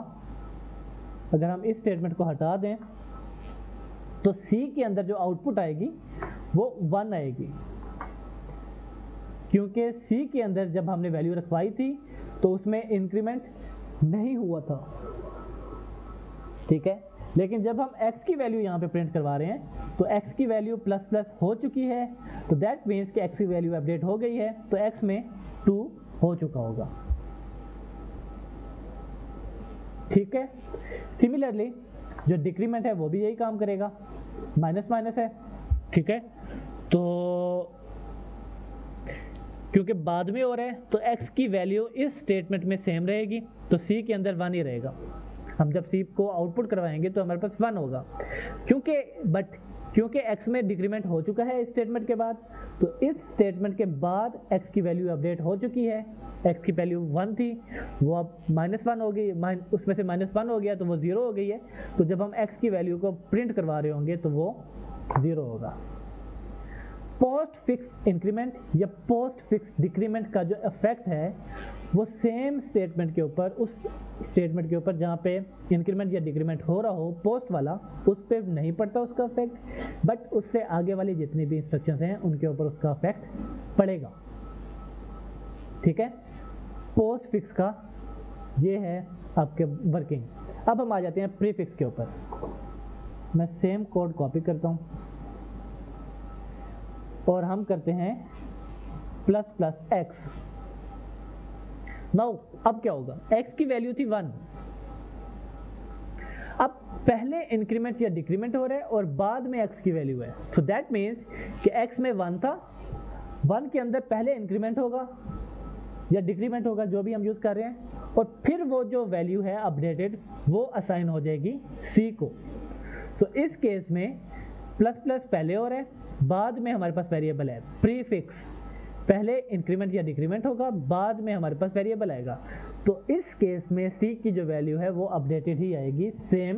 अगर हम इस स्टेटमेंट को हटा दें तो c के अंदर जो आउटपुट आएगी वो 1 आएगी, क्योंकि c के अंदर जब हमने वैल्यू रखवाई थी तो उसमें इंक्रीमेंट नहीं हुआ था, ठीक है। लेकिन जब हम x की वैल्यू यहाँ पे प्रिंट करवा रहे हैं तो x की वैल्यू प्लस प्लस हो चुकी है, तो दैट मीन्स कि x की वैल्यू अपडेट हो गई है, तो x में 2 हो चुका होगा, ठीक है। सिमिलरली जो डिक्रीमेंट है वो भी यही काम करेगा, माइनस माइनस है, ठीक है। तो क्योंकि बाद में हो रहा है तो x की वैल्यू इस स्टेटमेंट में सेम रहेगी, तो c के अंदर 1 ही रहेगा। हम जब c को आउटपुट करवाएंगे तो हमारे पास 1 होगा, क्योंकि x में डिक्रीमेंट हो चुका है इस स्टेटमेंट के बाद, तो इस स्टेटमेंट के बाद x की वैल्यू अपडेट हो चुकी है। x की वैल्यू 1 थी, वो अब -1 हो गई, उसमें से -1 हो गया तो वो 0 हो गई है। तो जब हम x की वैल्यू को प्रिंट करवा रहे होंगे तो वो 0 होगा। पोस्ट फिक्स इंक्रीमेंट या पोस्ट फिक्स डिक्रीमेंट का जो इफेक्ट है वो सेम स्टेटमेंट के ऊपर, उस स्टेटमेंट के ऊपर जहाँ पे इंक्रीमेंट या डिक्रीमेंट हो रहा हो, पोस्ट वाला, उस पर नहीं पड़ता उसका इफेक्ट, बट उससे आगे वाली जितनी भी इंस्ट्रक्शंस हैं उनके ऊपर उसका इफेक्ट पड़ेगा, ठीक है। पोस्ट फिक्स का ये है आपके वर्किंग। अब हम आ जाते हैं प्रीफिक्स के ऊपर। मैं सेम कोड कॉपी करता हूँ और हम करते हैं प्लस प्लस x। नाउ अब क्या होगा, x की वैल्यू थी 1, अब पहले इंक्रीमेंट या डिक्रीमेंट हो रहा है और बाद में x की वैल्यू है, तो दैट मीन्स कि x में 1 था, 1 के अंदर पहले इंक्रीमेंट होगा, या डिक्रीमेंट होगा, जो भी हम यूज़ कर रहे हैं, और फिर वो जो वैल्यू है अपडेटेड वो असाइन हो जाएगी सी को। सो इस केस में प्लस प्लस पहले और है, बाद में हमारे पास वेरिएबल है प्रीफिक्स, पहले इंक्रीमेंट या डिक्रीमेंट होगा, बाद में हमारे पास वेरिएबल आएगा। तो इस केस में सी की जो वैल्यू है वो अपडेटेड ही आएगी सेम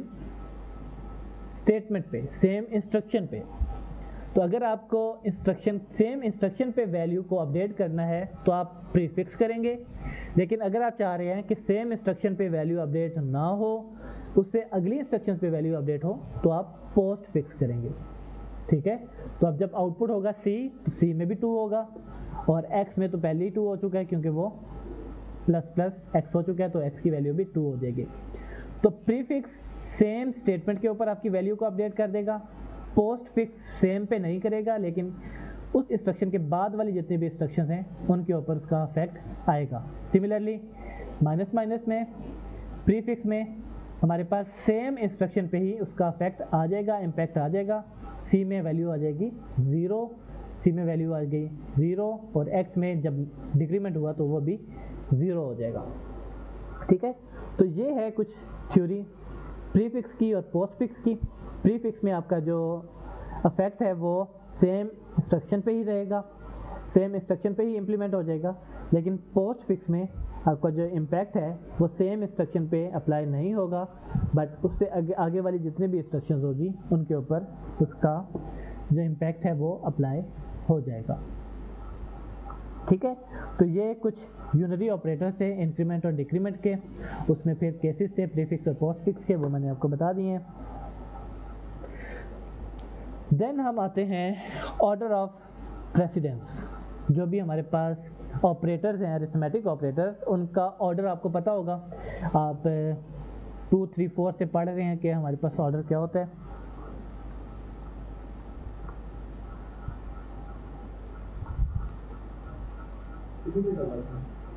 स्टेटमेंट पे, सेम इंस्ट्रक्शन पे। तो अगर आपको सेम इंस्ट्रक्शन पे वैल्यू को अपडेट करना है तो आप प्रीफिक्स करेंगे, लेकिन अगर आप चाह रहे हैं कि सेम इंस्ट्रक्शन पे वैल्यू अपडेट ना हो, उससे अगली इंस्ट्रक्शन पे वैल्यू अपडेट हो, तो आप पोस्ट फिक्स करेंगे। ठीक है, तो अब जब आउटपुट होगा सी, तो सी में भी 2 होगा, और एक्स में तो पहले ही 2 हो चुका है क्योंकि वो प्लस प्लस एक्स हो चुका है, तो एक्स की वैल्यू भी 2 हो जाएगी। तो प्रीफिक्स सेम स्टेटमेंट के ऊपर आपकी वैल्यू को अपडेट कर देगा, पोस्ट फिक्स सेम पे नहीं करेगा, लेकिन उस इंस्ट्रक्शन के बाद वाली जितनी भी इंस्ट्रक्शंस हैं उनके ऊपर उसका इफेक्ट आएगा। सिमिलरली माइनस माइनस में, प्रीफिक्स में हमारे पास सेम इंस्ट्रक्शन पे ही उसका इफेक्ट आ जाएगा, इम्पैक्ट आ जाएगा। सी में वैल्यू आ जाएगी 0, सी में वैल्यू आ गई 0, और एक्स में जब डिक्रीमेंट हुआ तो वो भी 0 हो जाएगा। ठीक है, तो ये है कुछ थ्योरी प्रीफिक्स की और पोस्ट फिक्स की। प्रीफिक्स में आपका जो इफेक्ट है वो सेम इंस्ट्रक्शन पे ही रहेगा, सेम इंस्ट्रक्शन पे ही इम्प्लीमेंट हो जाएगा, लेकिन पोस्ट फिक्स में आपका जो इम्पैक्ट है वो सेम इंस्ट्रक्शन पे अप्लाई नहीं होगा, बट उससे आगे वाली जितनी भी इंस्ट्रक्शंस होगी उनके ऊपर उसका जो इम्पैक्ट है वो अप्लाई हो जाएगा। ठीक है, तो ये कुछ यूनरी ऑपरेटर्स थे इंक्रीमेंट और डिक्रीमेंट के, उसमें फिर केसेस थे प्रीफिक्स और पोस्ट फिक्स के, वो मैंने आपको बता दिए हैं। देन हम आते हैं ऑर्डर ऑफ प्रेसिडेंस। जो भी हमारे पास ऑपरेटर्स हैं, अरिथमेटिक ऑपरेटर्स, उनका ऑर्डर आपको पता होगा, आप 2, 3, 4 से पढ़ रहे हैं कि हमारे पास ऑर्डर क्या होता है।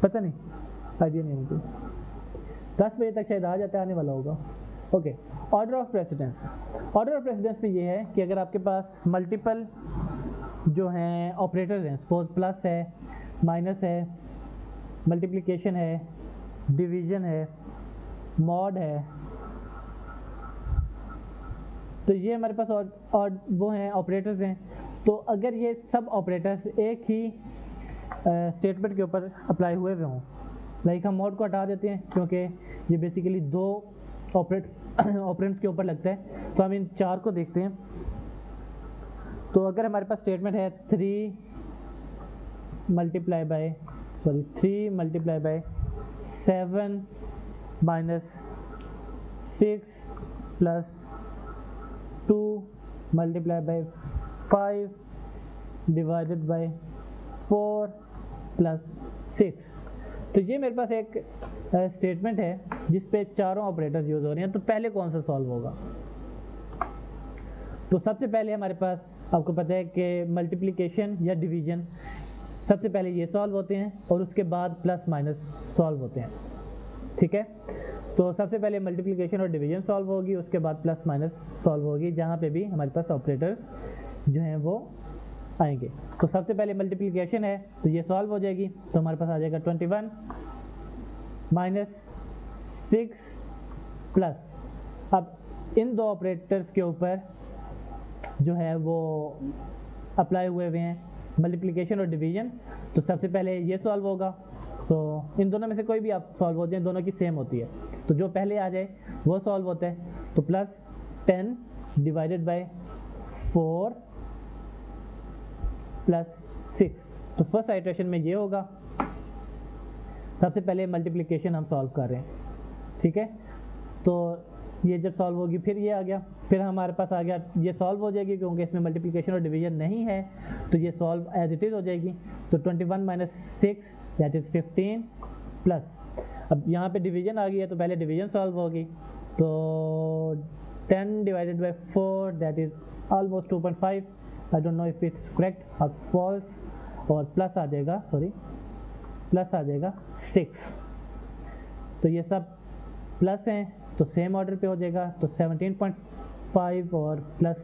पता नहीं, आइडिया नहीं मुझे, 10 बजे तक शायद आ जाता है, आने वाला होगा। Okay, order of precedence. Order of precedence में ये है कि अगर आपके पास मल्टीपल जो हैं ऑपरेटर्स हैं, सपोज प्लस है, माइनस है, मल्टीप्लिकेशन है, डिवीजन है, मॉड है, तो ये हमारे पास और वो हैं ऑपरेटर्स हैं। तो अगर ये सब ऑपरेटर्स एक ही स्टेटमेंट के ऊपर अप्लाई हुए हों, लाइक हम मॉड को हटा देते हैं क्योंकि ये बेसिकली 2 ऑपरेंट्स के ऊपर लगता है, तो हम इन 4 को देखते हैं। तो अगर हमारे पास स्टेटमेंट है 3 multiply by 7 minus 6 plus 2 multiply by 5 divided by 4 plus 6, तो ये मेरे पास एक स्टेटमेंट है जिस पे चारों ऑपरेटर्स यूज हो रहे हैं। तो पहले कौन सा सॉल्व होगा? तो सबसे पहले हमारे पास आपको पता है कि मल्टीप्लिकेशन या डिवीजन सबसे पहले ये सॉल्व होते हैं और उसके बाद प्लस माइनस सॉल्व होते हैं। ठीक है, तो सबसे पहले मल्टीप्लिकेशन और डिवीजन सॉल्व होगी, उसके बाद प्लस माइनस सॉल्व होगी, जहाँ पे भी हमारे पास ऑपरेटर जो हैं वो आएंगे। तो सबसे पहले मल्टीप्लिकेशन है तो ये सॉल्व हो जाएगी, तो हमारे पास आ जाएगा 21 माइनस 6 प्लस, अब इन 2 ऑपरेटर्स के ऊपर जो है वो अप्लाई हुए हैं मल्टीप्लिकेशन और डिवीजन, तो सबसे पहले ये सॉल्व होगा। तो इन दोनों में से कोई भी आप सॉल्व हो जाए, दोनों की सेम होती है, तो जो पहले आ जाए वो सॉल्व होता है। तो प्लस 10 डिवाइडेड बाय 4 प्लस 6, तो फर्स्ट आइटरेशन में ये होगा। सबसे पहले मल्टीप्लिकेशन हम सॉल्व कर रहे हैं, ठीक है, तो ये जब सॉल्व होगी फिर ये आ गया, फिर हमारे पास आ गया ये सॉल्व हो जाएगी क्योंकि इसमें मल्टीप्लिकेशन और डिवीजन नहीं है, तो ये सॉल्व एज इट इज़ हो जाएगी। तो 21 माइनस 6 दैट इज़ 15 प्लस, अब यहाँ पे डिवीजन आ गई है तो पहले डिवीजन सॉल्व होगी, तो 10 divided by 4 that is almost 2.5, I don't know if it's correct और फॉल्स, और प्लस आ जाएगा, प्लस आ जाएगा 6, तो ये सब प्लस हैं तो सेम ऑर्डर पे हो जाएगा, तो 17.5 और प्लस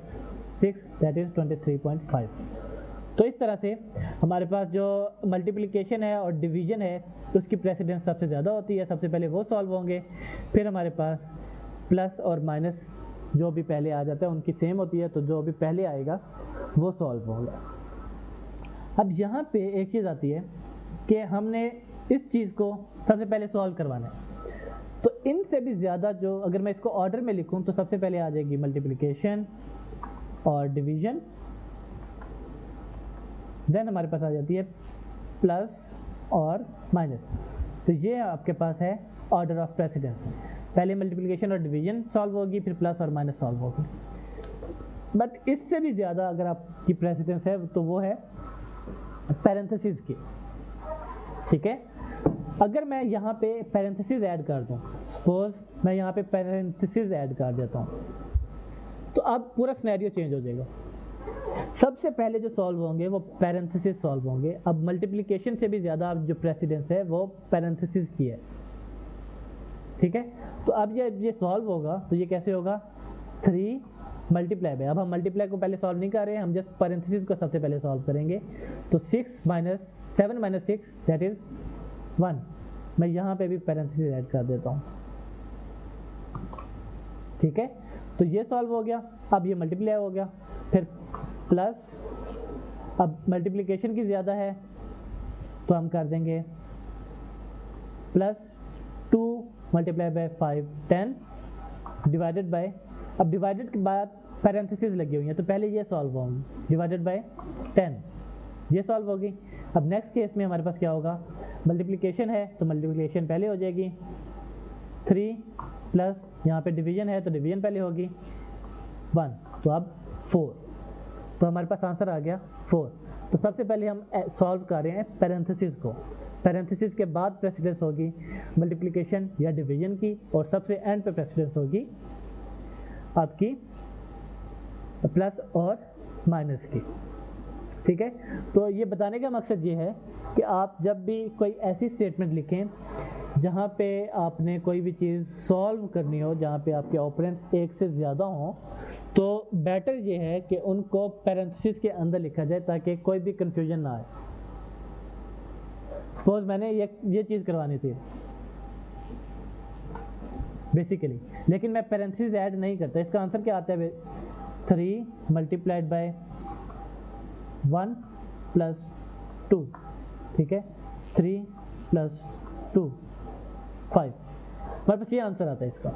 6 दैट इज़ 23.5। तो इस तरह से हमारे पास जो मल्टीप्लिकेशन है और डिवीजन है उसकी प्रेसिडेंस सबसे ज़्यादा होती है, सबसे पहले वो सॉल्व होंगे, फिर हमारे पास प्लस और माइनस जो भी पहले आ जाता है उनकी सेम होती है, तो जो भी पहले आएगा वो सॉल्व होगा। अब यहाँ पे एक चीज़ आती है कि हमने इस चीज़ को सबसे पहले सॉल्व करवाना है, तो इनसे भी ज़्यादा जो अगर मैं इसको ऑर्डर में लिखूँ तो सबसे पहले आ जाएगी मल्टीप्लिकेशन और डिवीजन, देन हमारे पास आ जाती है प्लस और माइनस। तो ये आपके पास है ऑर्डर ऑफ प्रेसिडेंस, पहले मल्टीप्लिकेशन और डिवीजन सॉल्व होगी, फिर प्लस और माइनस सॉल्व होगी। बट इससे भी ज़्यादा अगर आपकी प्रेसिडेंस है तो वो है पैरेंथेसिस की, ठीक है। अगर मैं यहाँ पे पैरेंथेसिस ऐड कर दूँ, सपोज मैं यहाँ पे पैरेंथेसिस ऐड कर देता हूँ, तो अब पूरा सिनेरियो चेंज हो जाएगा। सबसे पहले जो सॉल्व होंगे वो पैरेंथेसिस सॉल्व होंगे। अब मल्टीप्लिकेशन से भी ज़्यादा अब जो प्रेसिडेंस है वो पैरेंथेसिस की है, ठीक है। तो अब ये सॉल्व होगा तो ये कैसे होगा, 3 मल्टीप्लाई बाय, अब हम मल्टीप्लाई को पहले सॉल्व नहीं कर रहे हैं, हम जस्ट पैरेंथेसिस को सबसे पहले सॉल्व करेंगे। तो 7 माइनस 6 दैट इज 1, मैं यहाँ पे भी पैरेंथेसिस ऐड कर देता हूँ, ठीक है। तो ये सॉल्व हो गया, अब ये मल्टीप्लाई हो गया, फिर प्लस, अब मल्टीप्लिकेशन की ज़्यादा है तो हम कर देंगे plus 2 multiply by 5 10 divided by, अब डिवाइडेड के बाद पैरेंथेसिस लगी हुई है तो पहले ये सॉल्व होंगी, डिवाइडेड बाय 10 ये सॉल्व होगी। अब नेक्स्ट केस में हमारे पास क्या होगा, मल्टीप्लिकेशन है तो मल्टीप्लिकेशन पहले हो जाएगी 3 प्लस यहाँ पे डिवीजन है तो डिवीजन पहले होगी 1, तो अब 4, तो हमारे पास आंसर आ गया 4। तो सबसे पहले हम सॉल्व कर रहे हैं पैरेंथेसिस को, पैरेंथेसिस के बाद प्रेसिडेंस होगी मल्टीप्लिकेशन या डिवीजन की, और सबसे एंड पे प्रेसिडेंस होगी आपकी प्लस और माइनस की, ठीक है। तो ये बताने का मकसद ये है कि आप जब भी कोई ऐसी स्टेटमेंट लिखें जहाँ पे आपने कोई भी चीज़ सॉल्व करनी हो, जहाँ पे आपके ऑपरेंड्स एक से ज़्यादा हों, तो बेटर ये है कि उनको पैरेंथेसिस के अंदर लिखा जाए ताकि कोई भी कंफ्यूजन ना आए। सपोज मैंने ये चीज़ करवानी थी बेसिकली, लेकिन मैं पैरेंथेसिस ऐड नहीं करता, इसका आंसर क्या आता है, 3 मल्टीप्लाइड बाय 1 प्लस 2, ठीक है, 3 प्लस 2 5, हमारे पास ये आंसर आता है इसका,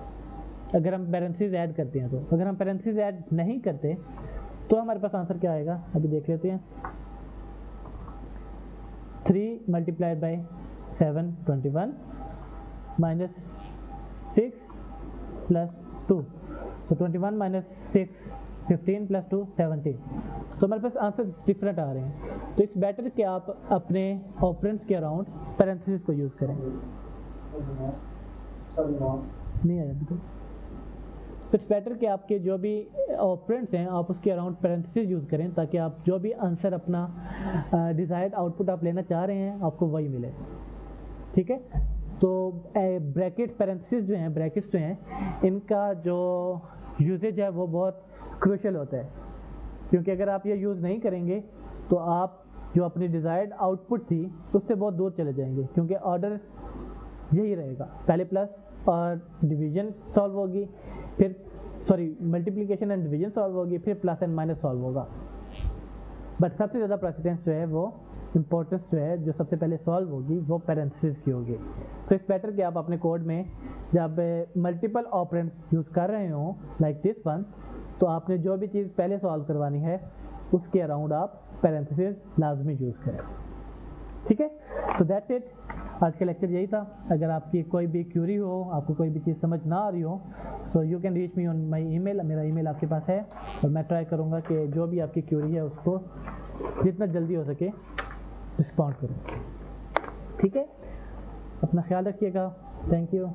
अगर हम पैरेंथेसिस ऐड करते हैं। तो अगर हम पैरेंथेसिस ऐड नहीं करते तो हमारे पास आंसर क्या आएगा, अभी देख लेते हैं। 3 मल्टीप्लाइड बाय 7 21 माइनस 6 प्लस 2, तो 21 माइनस 6 15 प्लस 2 17, तो हमारे पास आंसर डिफरेंट आ रहे हैं। तो इट्स बेटर कि आप अपने ऑपरेंड्स के अराउंड पैरेंथेसिस को यूज़ करें। नहीं आया तो इट्स बेटर कि आपके जो भी ऑपरेंड्स हैं आप उसके अराउंड पैरेंथेसिस यूज़ करें ताकि आप जो भी आंसर अपना डिज़ायर्ड आउटपुट आप लेना चाह रहे हैं आपको वही मिले, ठीक है। तो ब्रैकेट पैरेंथेसिस जो हैं, ब्रैकेट्स जो हैं, इनका जो यूजेज है वो बहुत क्रूशियल होता है, क्योंकि अगर आप ये यूज़ नहीं करेंगे तो आप जो अपनी डिज़ायर्ड आउटपुट थी उससे बहुत दूर चले जाएंगे, क्योंकि ऑर्डर यही रहेगा, पहले प्लस और डिवीजन सॉल्व होगी, फिर मल्टीप्लिकेशन एंड डिवीजन सॉल्व होगी, फिर प्लस एंड माइनस सॉल्व होगा। बट सबसे ज़्यादा प्रेसिडेंस जो है वो इंपॉर्टेंस जो है जो सबसे पहले सॉल्व होगी वो पैरेंथेसिस की होगी। तो इस बेटर कि आप अपने कोड में जब मल्टीपल ऑपरेंड्स यूज़ कर रहे हो लाइक दिस वन, तो आपने जो भी चीज़ पहले सॉल्व करवानी है उसके अराउंड आप पैरेंथेसिस लाजमी यूज़ करें, ठीक है। तो दैट्स इट, आज का लेक्चर यही था। अगर आपकी कोई भी क्यूरी हो, आपको कोई भी चीज़ समझ ना आ रही हो, so you can reach me on my email, मेरा ईमेल आपके पास है, और मैं ट्राई करूँगा कि जो भी आपकी क्यूरी है उसको जितना जल्दी हो सके रिस्पॉन्ड करूँ, ठीक है। अपना ख्याल रखिएगा, थैंक यू।